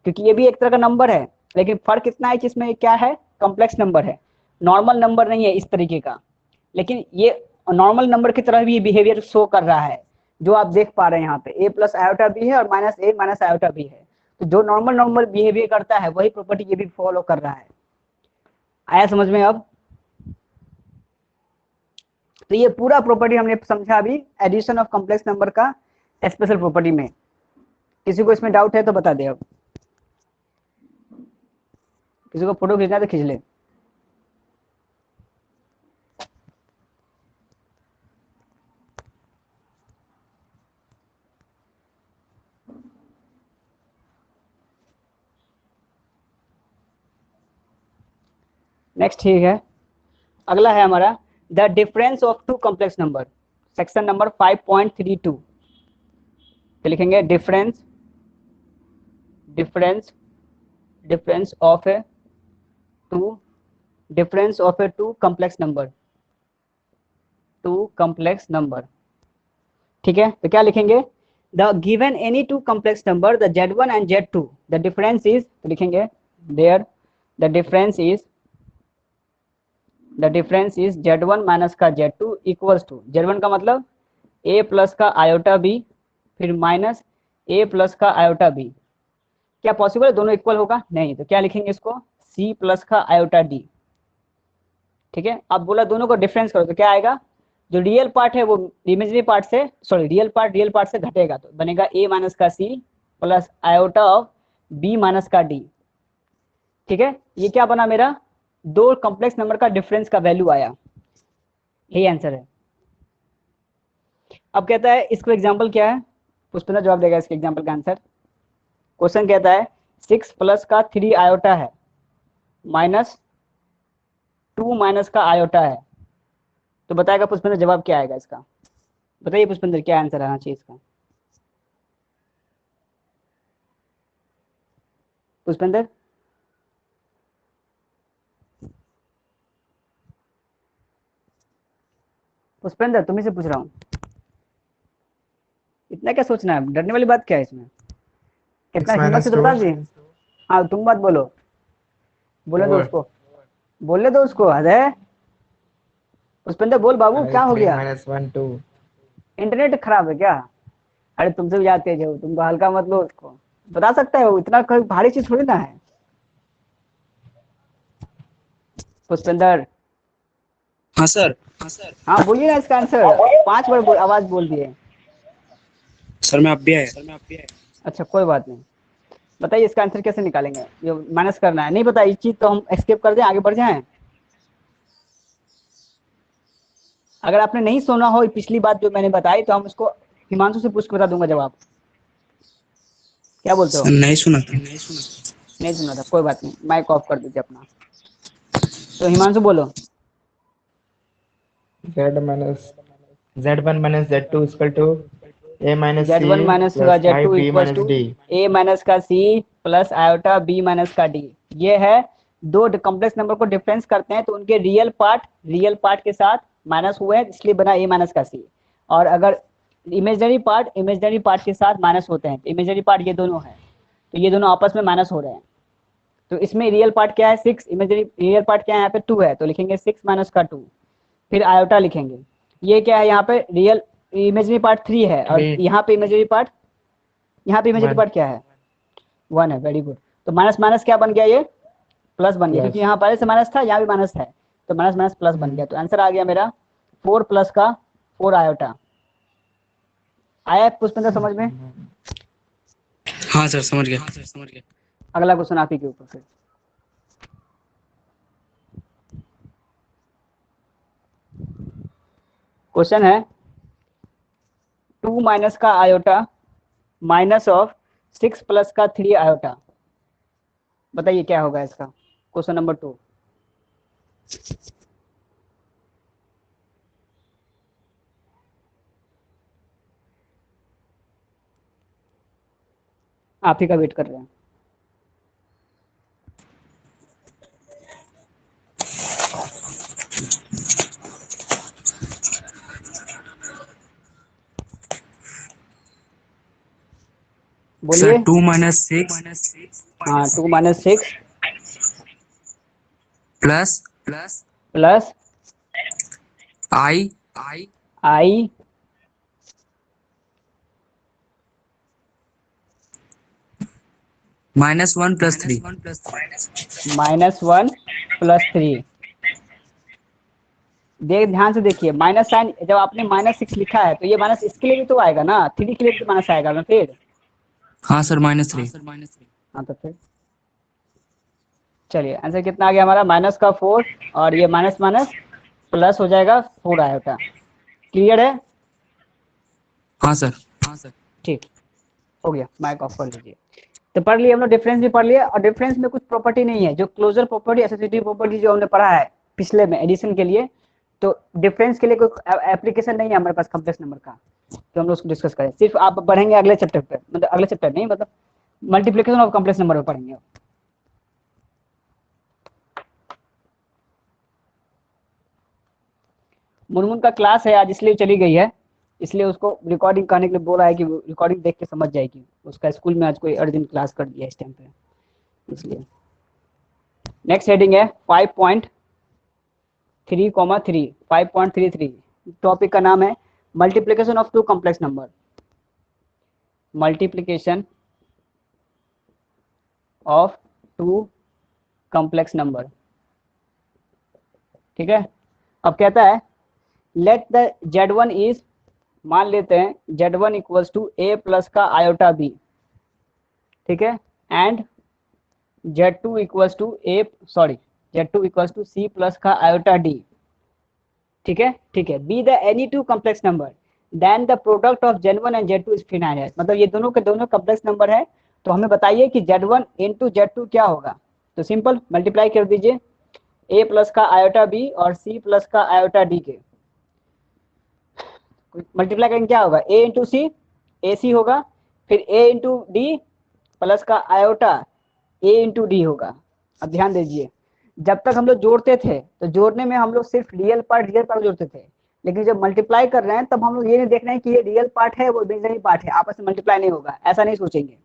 क्योंकि ये भी एक तरह का नंबर है, लेकिन फर्क इतना है कि इसमें क्या है, कॉम्प्लेक्स नंबर है, नॉर्मल नंबर नहीं है इस तरीके का। लेकिन ये नॉर्मल नंबर की तरह भी बिहेवियर शो कर रहा है, जो आप देख पा रहे हैं यहाँ पे a प्लस आयोटा भी है और माइनस a माइनस आयोटा भी है। तो जो नॉर्मल बिहेवियर करता है वही प्रॉपर्टी ये भी फॉलो कर रहा है। आया समझ में अब? तो ये पूरा प्रॉपर्टी हमने समझा अभी एडिशन ऑफ कॉम्प्लेक्स नंबर का स्पेशल प्रॉपर्टी में। किसी को इसमें डाउट है तो बता दे। अब किसी को फोटो खींचना है तो खींच ले। नेक्स्ट ठीक है, अगला है हमारा the difference of two complex number, section number 5.32। तो लिखेंगे difference of a two complex number, ठीक है। तो क्या लिखेंगे, the given any two complex number the z1 and z2 the difference is, तो लिखेंगे there the difference is z1 minus का z2 इक्वल्स टू, z1 का मतलब a प्लस का आयोटा b फिर माइनस a प्लस का आयोटा b। क्या possible है दोनों इक्वल होगा? नहीं। तो क्या लिखेंगे इसको, c प्लस का आयोटा d। ठीक है, अब बोला दोनों को डिफरेंस करो तो क्या आएगा, जो रियल पार्ट है वो इमेजिनरी पार्ट से, सॉरी रियल पार्ट से घटेगा, तो बनेगा a माइनस का c plus iota of b minus का d। ठीक है, ये क्या बना मेरा, दो कॉम्प्लेक्स नंबर का डिफरेंस का वैल्यू आया, यही आंसर है। अब कहता है इसको एग्जाम्पल क्या है, पुष्पेंद्र जवाब देगा इसके एग्जाम्पल का आंसर। क्वेश्चन कहता है 6 प्लस का 3 आयोटा है माइनस 2 माइनस का आयोटा है, तो बताएगा पुष्पेंद्र जवाब क्या आएगा इसका, बताइए पुष्पेंद्र क्या आंसर आना चाहिए इसका। पुष्पेंद्र पुष्पेंद्र तुम्ही से पूछ रहा हूँ, इतना क्या सोचना है, डरने वाली बात क्या है इसमें, कितना X हिम्मत से तो -2 बता दिए। हाँ तुम मत बोलो, बोले दो 4 उसको, बोले दो उसको। अरे पुष्पेंद्र बोल बाबू, क्या हो 3 गया, -1 2 इंटरनेट खराब है क्या। अरे तुमसे भी ज्यादा तेज है वो, तुमको हल्का मत लो उसको, बता सकता है वो, इतना कोई भारी चीज थोड़ी ना है। पुष्पेंद्र हाँ सर। हाँ बोलिए ना इसका आंसर, 5 बार आवाज बोल दिए। सर मैं अब भी आया। अच्छा कोई बात नहीं, बताइए इसका आंसर कैसे निकालेंगे, ये माइनस करना है, नहीं पता इस चीज तो हम एस्केप कर दें, आगे बढ़ जाएं। अगर आपने नहीं सुना हो पिछली बात जो मैंने बताई, तो हम उसको हिमांशु से पूछ के बता दूंगा जवाब, क्या बोलते हो। सर नहीं सुना था। नहीं सुना था, कोई बात नहीं, माइक ऑफ कर दीजिए अपना। तो हिमांशु बोलो। Z1 minus Z2 is equal to A minus C Z1 minus का plus Z2 5B equal minus to D। A minus का C plus iota B minus का D। ये है दो कॉम्प्लेक्स नंबर को डिफरेंस करते हैं तो उनके रियल पार्ट के साथ माइनस हुए हैं, इसलिए बना A माइनस का C। और अगर इमेजनरी पार्ट के साथ माइनस होते हैं, तो इमेजनरी पार्ट ये दोनों है, तो ये दोनों आपस में माइनस हो रहे हैं। तो इसमें रियल पार्ट क्या है 6, इमेजनरी रियल पार्ट क्या है यहाँ पे 2 है, तो लिखेंगे 6 माइनस का 2, फिर आयोटा लिखेंगे। ये क्या है यहाँ पे रियल इमेजनरी पार्ट 3 है, और 3 यहाँ पे इमेजनरी पार्ट क्या है 1 है, वेरी गुड। तो माइनस माइनस क्या बन गया, ये प्लस बन गया, क्योंकि plus यहाँ पहले से माइनस था, यहाँ भी माइनस है, तो माइनस माइनस प्लस बन गया। तो आंसर आ गया मेरा 4 प्लस का 4 आयोटा। आया पुष्पेंद्र समझ में। हाँ सर समझ गया। अगला क्वेश्चन आप ही के ऊपर फिर। क्वेश्चन है 2 माइनस का आयोटा माइनस ऑफ 6 प्लस का 3 आयोटा, बताइए क्या होगा इसका। Question number 2। आप ही का वेट कर रहे हैं। बोलिए। सर 2 - 6 हाँ 2 माइनस 6 प्लस प्लस आई आई -1 + 3। -1 + 3। ध्यान से देखिए, माइनस साइन जब आपने -6 लिखा है तो ये माइनस इसके लिए भी तो आएगा ना, 3 के लिए भी तो माइनस आएगा ना फिर। हाँ सर -3। हाँ तो फिर चलिए आंसर कितना आ गया हमारा, माइनस का 4, और ये माइनस माइनस प्लस हो जाएगा 4 आयोटा। क्लियर है। हाँ सर। ठीक हो गया, माइक ऑफ कर लीजिए। तो पढ़ लिए हम लोग, डिफरेंस भी पढ़ लिया, और डिफरेंस में कुछ प्रॉपर्टी नहीं है, जो क्लोजर प्रॉपर्टी एसोसिएटिव प्रॉपर्टी जो हमने पढ़ा है पिछले में एडिशन के लिए, तो डिफरेंस के लिए कोई एप्लीकेशन नहीं है हमारे पास कॉम्प्लेक्स नंबर का, तो हम लोग उसको डिस्कस करें। सिर्फ आप पढ़ेंगे अगले चैप्टर पे, मतलब अगले चैप्टर नहीं, मतलब मल्टीप्लिकेशन ऑफ कॉम्प्लेक्स नंबर पे पढ़ेंगे। मुनमुन का क्लास है आज, इसलिए चली गई है, इसलिए उसको रिकॉर्डिंग करने के लिए बोला है कि रिकॉर्डिंग देख के समझ जाएगी, उसका स्कूल में आज कोई अर्जेंट क्लास कर दिया इस टाइम पे, इसलिए। नेक्स्ट हेडिंग है 5.3,3 5.33। टॉपिक का नाम है multiplication of two complex number, multiplication of two complex number. ठीक है। अब कहता है लेट द Z1 इज, मान लेते हैं Z1 equals to A plus का आयोटा B, ठीक है, and Z2 equals to Z2 equals to C plus का आयोटा D। ठीक है, ठीक है। Be the any two complex number then the product of Z1 and Z2 is फिनाइल है, मतलब ये दोनों के दोनों कॉम्प्लेक्स नंबर है। तो हमें बताइए कि Z1 इंटू Z2 क्या होगा। तो सिंपल मल्टीप्लाई कर दीजिए A प्लस का आयोटा B और C प्लस का आयोटा D के। मल्टीप्लाई करेंगे क्या होगा, A इंटू सी AC होगा, फिर A इंटू डी प्लस का आयोटा A इंटू डी होगा। अब ध्यान दीजिए, जब तक हम लोग जोड़ते थे तो जोड़ने में हम लोग सिर्फ रियल पार्ट जोड़ते थे, लेकिन जब मल्टीप्लाई कर रहे हैं तब हम लोग ये नहीं देख रहे हैं कि ये रियल पार्ट है वो इमेजिनरी पार्ट है, आपस में मल्टीप्लाई नहीं होगा, ऐसा नहीं सोचेंगे।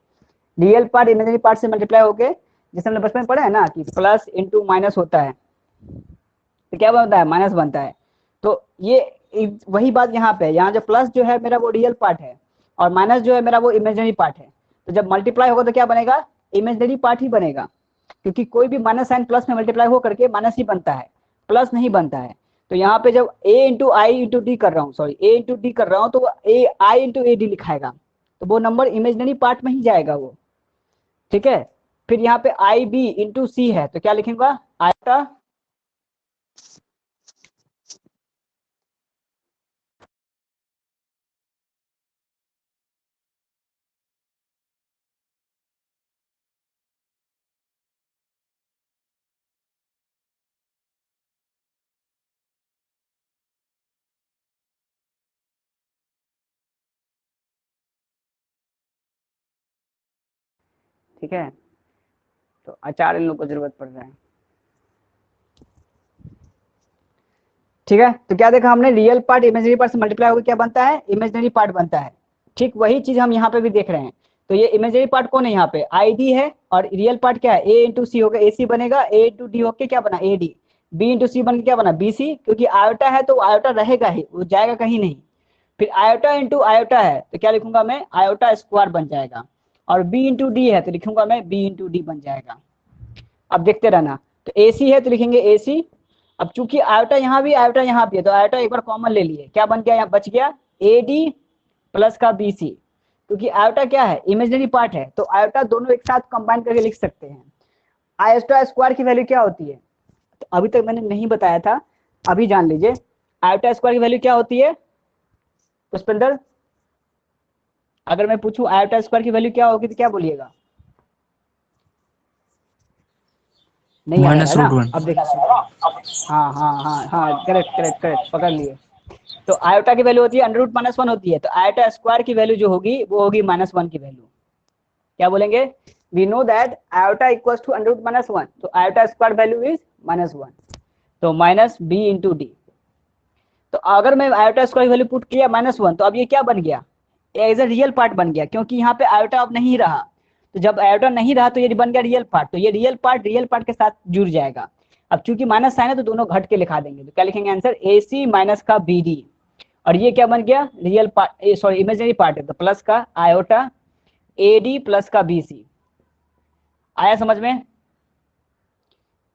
रियल पार्ट इमेजिनरी पार्ट से मल्टीप्लाई होके, जैसे हमने बचपन में पढ़ा है ना कि प्लस इंटू माइनस होता है, तो क्या बनता है, माइनस बनता है। तो ये वही बात यहाँ पे, यहाँ जो प्लस जो है मेरा वो रियल पार्ट है और माइनस जो है मेरा वो इमेजिनरी पार्ट है। तो जब मल्टीप्लाई होगा तो क्या बनेगा, इमेजिनरी पार्ट ही बनेगा, क्योंकि कोई भी माइनस साइन प्लस में मल्टीप्लाई हो करके माइनस ही बनता है, प्लस नहीं बनता है। तो यहाँ पे जब a into I into D कर रहा हूँ, सॉरी a इंटू डी कर रहा हूँ, तो ए आई इंटू ए डी लिखाएगा, तो वो नंबर इमेजिनरी पार्ट में ही जाएगा वो। ठीक है, फिर यहाँ पे आई बी इंटू सी है, तो क्या लिखूंगा, आयोटा ठीक है। तो अचार इन लोग को जरूरत पड़ रहा है। ठीक है, तो क्या देखा हमने, रियल पार्ट इमेजिनरी पार्ट से मल्टीप्लाई होकर क्या बनता है, इमेजिनरी पार्ट बनता है। ठीक वही चीज हम यहाँ पे भी देख रहे हैं। तो ये इमेजिनरी पार्ट कौन है, यहाँ पे आई डी है, और रियल पार्ट क्या है, ए इंटू सी होगा, ए सी बनेगा, ए इंटू डी होकर क्या बना, ए डी, बी इंटू सी बन के क्या बना, बी सी, क्योंकि आयोटा है तो आयोटा रहेगा ही, वो जाएगा कहीं नहीं। फिर आयोटा इंटू आयोटा है तो क्या लिखूंगा मैं, आयोटा स्क्वायर बन जाएगा, और बी इंटू डी है तो लिखूंगा मैं बी इंटू डी बन जाएगा। अब देखते रहना, तो ए सी है तो लिखेंगे ए सी। अब चूंकि आयोटा यहाँ भी आयोटा यहाँ भी है, तो आयोटा एक बार कॉमन ले लिए, क्या बन गया, यहाँ बच गया ए डी प्लस का बी सी, क्योंकि आयोटा क्या है, इमेजिनरी पार्ट है, तो आयोटा दोनों एक साथ कंबाइन करके लिख सकते हैं। आयोटा स्क्वायर की वैल्यू क्या होती है, तो अभी तक मैंने नहीं बताया था, अभी जान लीजिए। आयोटा स्क्वायर की वैल्यू क्या होती है पुष्पेंद्र, अगर मैं पूछूं आयोटा स्क्वायर की वैल्यू क्या होगी तो क्या बोलिएगा, नहीं आएगा माइनस ना, रूट वन। अब देखा, हाँ हाँ हाँ हाँ, करेक्ट करेक्ट करेक्ट, पकड़ लिए। तो आयोटा की वैल्यू होती है अंडर रूट माइनस वन होती है, तो आयोटा स्क्वायर की वैल्यू जो होगी वो होगी माइनस वन की वैल्यू। क्या बोलेंगे, we know that iota equals to under root minus one, तो iota square value is minus one, तो माइनस बी इंटू डी। तो अगर मैं आयोटा स्क्वायर की वैल्यू पुट किया माइनस वन, तो अब ये क्या बन गया, एज ए रियल पार्ट बन गया, क्योंकि यहाँ पे आयोटा अब नहीं रहा। तो जब आयोटा नहीं रहा तो ये बन गया रियल पार्ट, तो ये रियल पार्ट के साथ जुड़ जाएगा। अब चूंकि माइनस साइन है तो दोनों घट के लिखा देंगे, तो क्या लिखेंगे आंसर, ए सी माइनस का बी डी, और ये क्या बन गया, real part, sorry imaginary part है, तो प्लस का आयोटा ए डी प्लस का बी सी। आया समझ में,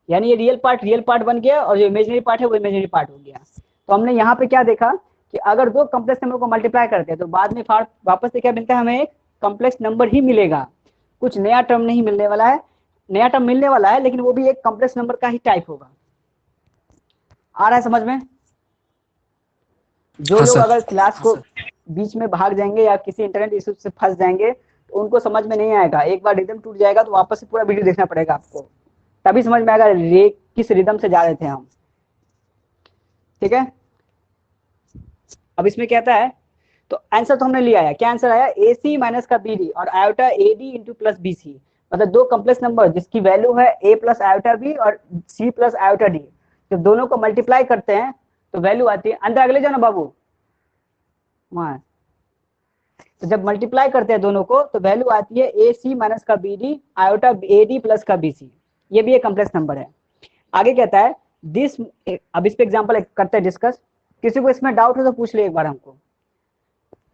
यानी ये रियल पार्ट बन गया और जो इमेजिनरी पार्ट है वो इमेजिनरी पार्ट हो गया। तो हमने यहाँ पे क्या देखा कि अगर दो कॉम्प्लेक्स नंबर को मल्टीप्लाई करते हैं तो बाद में वापस से क्या मिलता है, हमें एक कॉम्प्लेक्स नंबर ही मिलेगा, कुछ नया टर्म नहीं मिलने वाला है, नया टर्म मिलने वाला है लेकिन वो भी एक कॉम्प्लेक्स नंबर का ही टाइप होगा। आ रहा है समझ में, जो हाँ लोग सर। अगर क्लास को बीच में भाग जाएंगे या किसी इंटरनेट इशू से फंस जाएंगे तो उनको समझ में नहीं आएगा, एक बार रिदम टूट जाएगा तो वापस से पूरा वीडियो देखना पड़ेगा आपको, तभी समझ में आएगा किस रिदम से जा रहे थे हम। ठीक है, अब इसमें क्या आता है, तो आंसर तो हमने लिया है, क्या आंसर आया, ए सी माइनस का बी डी और iota A D into plus B C, मतलब दो कॉम्प्लेक्स नंबर जिसकी वैल्यू है ए प्लस आयोटा बी और सी प्लस आयोटा डी, जब दोनों को मल्टीप्लाई करते हैं तो वैल्यू आती है, अंदर अगले जाओ ना बाबू वहां, तो जब मल्टीप्लाई करते हैं दोनों को तो वैल्यू आती है ए सी माइनस का B D iota A D plus का बी सी, ये भी एक कॉम्प्लेक्स नंबर है। आगे कहता है दिस, अब इस पे एग्जांपल करते हैं डिस्कस, किसी को इसमें डाउट हो तो पूछ ले एक बार हमको,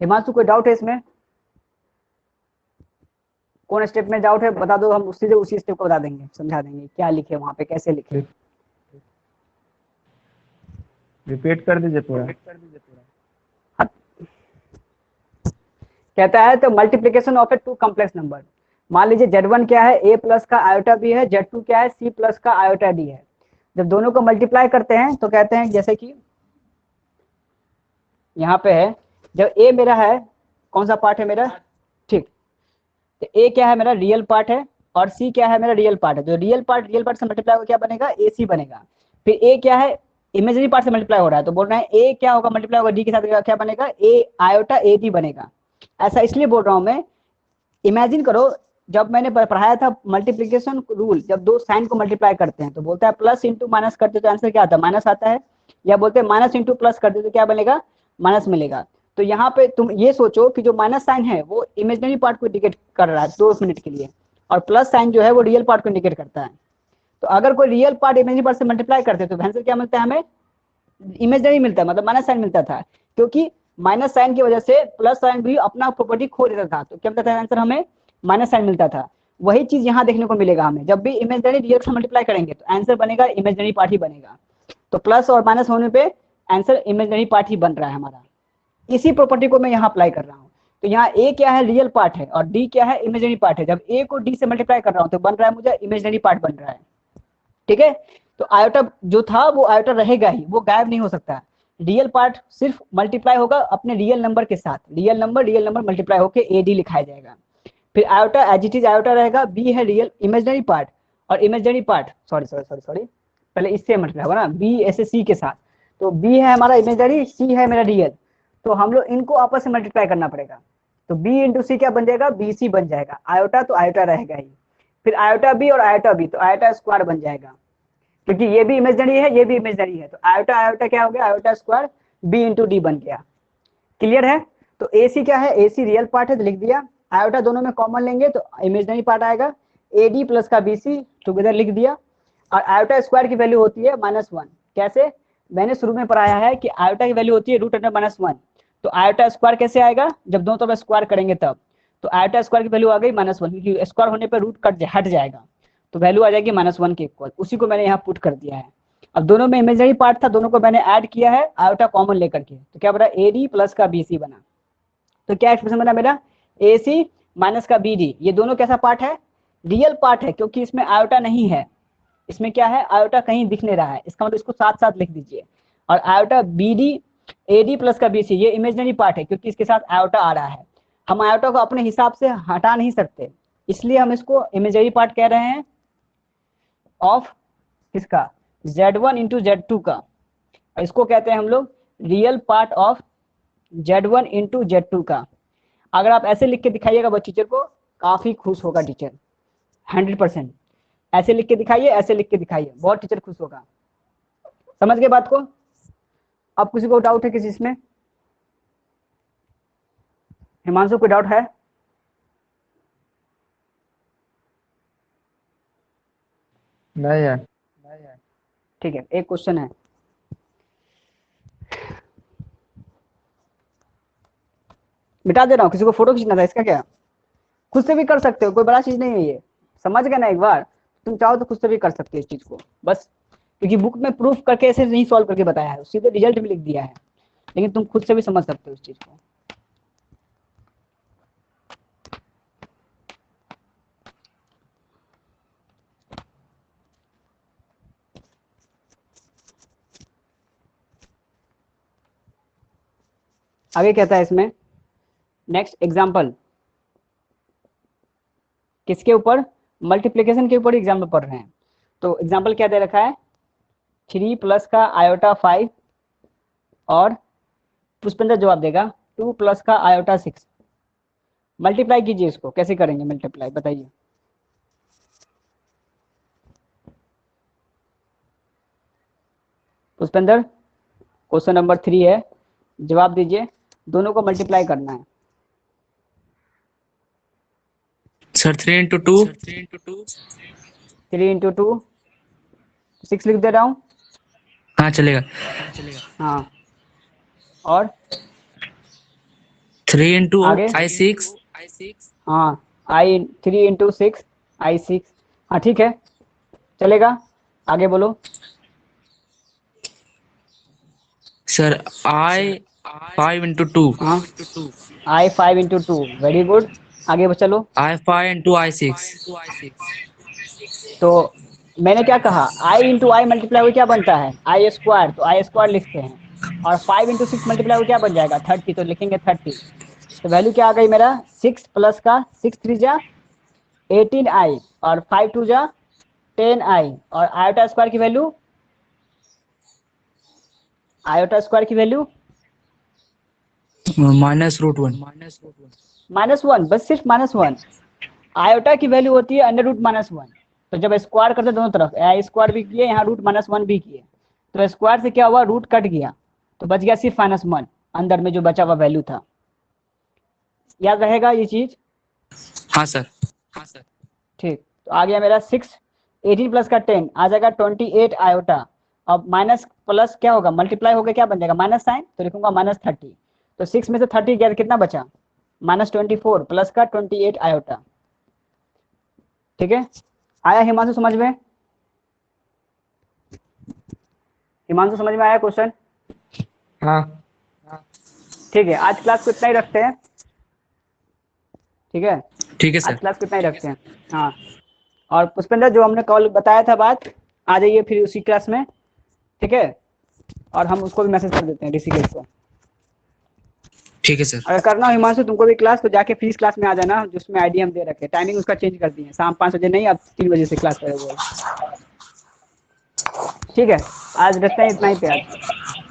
हिमांशु कोई डाउट है इसमें, कौन स्टेप में डाउट है बता दो, हम उसी स्टेप को बता देंगे, समझा देंगे क्या लिखे वहां पे, कैसे लिखे। रिपीट कर दीजिए पूरा। कहता है तो multiplication of a two complex number, मान लीजिए Z1 क्या है, A प्लस का आयोटा बी है, Z2 क्या है, C प्लस का आयोटा डी है। जब दोनों को मल्टीप्लाई करते हैं तो कहते हैं जैसे कि यहाँ पे है, जब A मेरा है, कौन सा पार्ट है मेरा, ठीक, तो A क्या है मेरा, रियल पार्ट है, और C क्या है मेरा, रियल पार्ट है। जो रियल पार्ट से मल्टीप्लाई होगा क्या बनेगा, AC बनेगा। फिर A क्या है, इमेजिनरी पार्ट से मल्टीप्लाई हो रहा है, तो बोल रहे हैं A क्या होगा, मल्टीप्लाई होगा D के साथ, क्या बनेगा, A आयोटा AD बनेगा। ऐसा इसलिए बोल रहा हूँ मैं, इमेजिन करो जब मैंने पढ़ाया था मल्टीप्लिकेशन रूल, जब दो साइन को मल्टीप्लाई करते हैं तो बोलता है प्लस इंटू माइनस करते तो आंसर क्या आता है, माइनस आता है, या बोलते हैं माइनस इंटू प्लस करते तो क्या बनेगा, माइनस मिलेगा। तो यहाँ पे तुम ये सोचो कि जो माइनस साइन है वो इमेजिनरी पार्ट को इंडिकेट कर रहा है 2 मिनट के लिए, और प्लस साइन जो है वो रियल पार्ट को इंडिकेट करता है। तो अगर कोई रियल पार्ट इमेजिनरी पार्ट से मल्टीप्लाई करते तो आंसर क्या मिलता है हमें, इमेजिनरी मिलता है, मतलब माइनस साइन मिलता था, क्योंकि माइनस साइन की वजह से प्लस साइन भी अपना प्रॉपर्टी खो देता था, तो क्या मिलता था आंसर, हमें माइनस साइन मिलता था। वही चीज यहाँ देखने को मिलेगा हमें, जब भी इमेजिनरी रियल से मल्टीप्लाई करेंगे तो आंसर बनेगा इमेजिनरी पार्ट ही बनेगा। तो प्लस और माइनस होने पे आंसर इमेजिनरी पार्ट ही बन रहा है हमारा। इसी प्रॉपर्टी को मैं यहाँ अप्लाई कर रहा हूँ। तो यहाँ ए क्या है, रियल पार्ट है, और डी क्या है, इमेजिनरी पार्ट है। जब ए को डी से मल्टीप्लाई कर रहा हूँ तो बन रहा है मुझे इमेजिनरी पार्ट बन रहा है, ठीक है। तो आयोटा जो था वो आयोटा रहेगा ही, वो गायब नहीं हो सकता। रियल पार्ट सिर्फ मल्टीप्लाई होगा अपने रियल नंबर के साथ, रियल नंबर मल्टीप्लाई होकर ए डी लिखाया जाएगा। फिर iota as it is iota रहेगा, बी है रियल इमेजिनरी पार्ट, और इमेजिनरी पार्ट सॉरी पहले इससे मल्टीप्लाई होगा ना, बी ऐसे सी के साथ, तो बी है हमारा इमेजिनरी, सी है मेरा रियल, तो हम लोग इनको आपस में मल्टीप्लाई करना पड़ेगा। तो बी इंटू सी क्या बन जाएगा, बी सी बन जाएगा, आयोटा तो आयोटा रहेगा ही, फिर आयोटा बी और आयोटा बी, तो आयोटा स्क्वायर बन जाएगा, क्योंकि ये भी इमेजिनरी है ये भी इमेजिनरी है, तो आयोटा आयोटा क्या हो गया, iota square B into D बन गया। क्लियर है। तो ए सी क्या है, ए सी रियल पार्ट है तो लिख दिया, आयोटा दोनों में कॉमन लेंगे तो इमेजिनरी पार्ट आएगा, ए डी प्लस का बी सी टुगेदर लिख दिया। और आयोटा स्क्वायर की वैल्यू होती है -1। कैसे, मैंने शुरू में पढ़ाया है कि आयोटा की वैल्यू होती है √(-1). तो आयोटा स्क्वायर कैसे आएगा, जब दोनों तरफ स्क्वायर करेंगे तब। तो आयोटा स्क्वायर की वैल्यू आ गई -1, क्योंकि स्क्वायर होने पर रूट हट जाएगा, तो वैल्यू आ जाएगी -1 के इक्वल। उसी को मैंने यहाँ पुट कर दिया है। अब दोनों में इमेजिनरी पार्ट था, दोनों को मैंने ऐड किया है आयोटा कॉमन लेकर के, तो क्या बना, ए डी प्लस का बी सी बना। तो क्या एक्सप्रेशन बना मेरा, ए सी माइनस का बी डी। ये दोनों कैसा पार्ट है, रियल पार्ट है, क्योंकि इसमें आयोटा नहीं है, इसमें क्या है, आयोटा कहीं दिख नहीं रहा है, इसका मतलब इसको साथ साथ लिख दीजिए। और iota B D A D plus का बी सी, ये इमेजिनरी पार्ट है, क्योंकि इसके साथ आयोटा आ रहा है। हम आयोटा को अपने हिसाब से हटा नहीं सकते, इसलिए हम इसको इमेजिनरी पार्ट कह रहे हैं ऑफ किसका, Z1 इंटू Z2 का। इसको कहते हैं हम लोग real part of Z1 into Z2 का। अगर आप ऐसे लिख के दिखाइएगा वो टीचर को काफी खुश होगा टीचर, 100%। ऐसे लिख के दिखाइए, ऐसे लिख के दिखाइए, बहुत टीचर खुश होगा। समझ गए बात को। अब किसी को डाउट है किसी इसमें, हिमांशु को डाउट है, नहीं है। ठीक है। एक क्वेश्चन है, मिटा दे रहा हूँ, किसी को फोटो खींचना था, इसका क्या, खुद से भी कर सकते हो, कोई बड़ा चीज नहीं है ये, समझ गए ना। एक बार तुम चाहो तो खुद से भी कर सकते हो इस चीज को, बस क्योंकि बुक में प्रूफ करके ऐसे नहीं सॉल्व करके बताया है, सीधे रिजल्ट भी लिख दिया है, लेकिन तुम खुद से भी समझ सकते हो इस चीज को। आगे कहता है इसमें, नेक्स्ट एग्जाम्पल किसके ऊपर, मल्टीप्लिकेशन के ऊपर एग्जाम्पल पढ़ रहे हैं। तो एग्जाम्पल क्या दे रखा है, 3 प्लस का आयोटा 5 और पुष्पेंद्र जवाब देगा 2 प्लस का आयोटा 6। मल्टीप्लाई कीजिए, इसको कैसे करेंगे मल्टीप्लाई बताइए। पुष्पेंद्र, क्वेश्चन नंबर 3 है, जवाब दीजिए, दोनों को मल्टीप्लाई करना है। सर 3 इंटू 2 3 इंटू 2 6 लिख दे रहा हूँ। हाँ चलेगा। हाँ, और 3 इंटू आगे? I6। हाँ, 3 इंटू 6 I6। हाँ ठीक है, चलेगा। आगे बोलो। Sir I 5 into 2। हाँ, I 5 इंटू 2, वेरी गुड। आगे चलो। I5 into I6. तो मैंने क्या कहा, i इंटू आई मल्टीप्लाई हुई क्या बनता है आई स्क्वायर, तो आई स्क्वायर लिखते हैं। और 5 इंटू सिक्स मल्टीप्लाई हुई क्या बन जाएगा 30, तो लिखेंगे 30। तो वैल्यू क्या आ गई मेरा 6 प्लस का 6 3 जा 18i और 5 2 जा 10i और आयोटा स्क्वायर की वैल्यू, आयोटा स्क्वायर की वैल्यू Minus root 1. -1, बस सिर्फ -1। आयोटा की वैल्यू होती है अंडर रूट -1। तो जब स्क्वायर करते दोनों तरफ आई स्क्वायर भी किए, यहाँ रूट -1 भी किए, तो स्क्वायर से क्या हुआ रूट कट गया, तो बच गया सिर्फ -1 अंदर में जो बचा हुआ वैल्यू था। याद रहेगा ये चीज? हाँ सर। ठीक, तो आ गया मेरा 6 18 प्लस का 10 आ जाएगा 28 आयोटा। अब माइनस प्लस क्या होगा मल्टीप्लाई होगा क्या बन जाएगा माइनस साइन, तो लिखूंगा -30। तो 6 में से 30 गया कितना बचा -24 प्लस का 28 आयोटा। ठीक है, आया हिमांशु समझ में? हिमांशु समझ में आया क्वेश्चन? हाँ। ठीक है, आज क्लास को इतना ही रखते हैं। ठीक है, ठीक है आज सर। क्लास को इतना ही रखते हैं। हाँ, और पुष्पेंद्र जो हमने कल बताया था बात, आ जाइए फिर उसी क्लास में। ठीक है, और हम उसको भी मैसेज कर देते हैं ऋषिकेश को। ठीक है सर। अगर करना हो हिमांशु तुमको भी क्लास, तो जाके फीस क्लास में आ जाना, जिसमें आईडी हम दे रखे। टाइमिंग उसका चेंज कर दी है, शाम 5 बजे नहीं, अब 3 बजे से क्लास करेगा। ठीक है, आज रखते हैं इतना ही पे आज।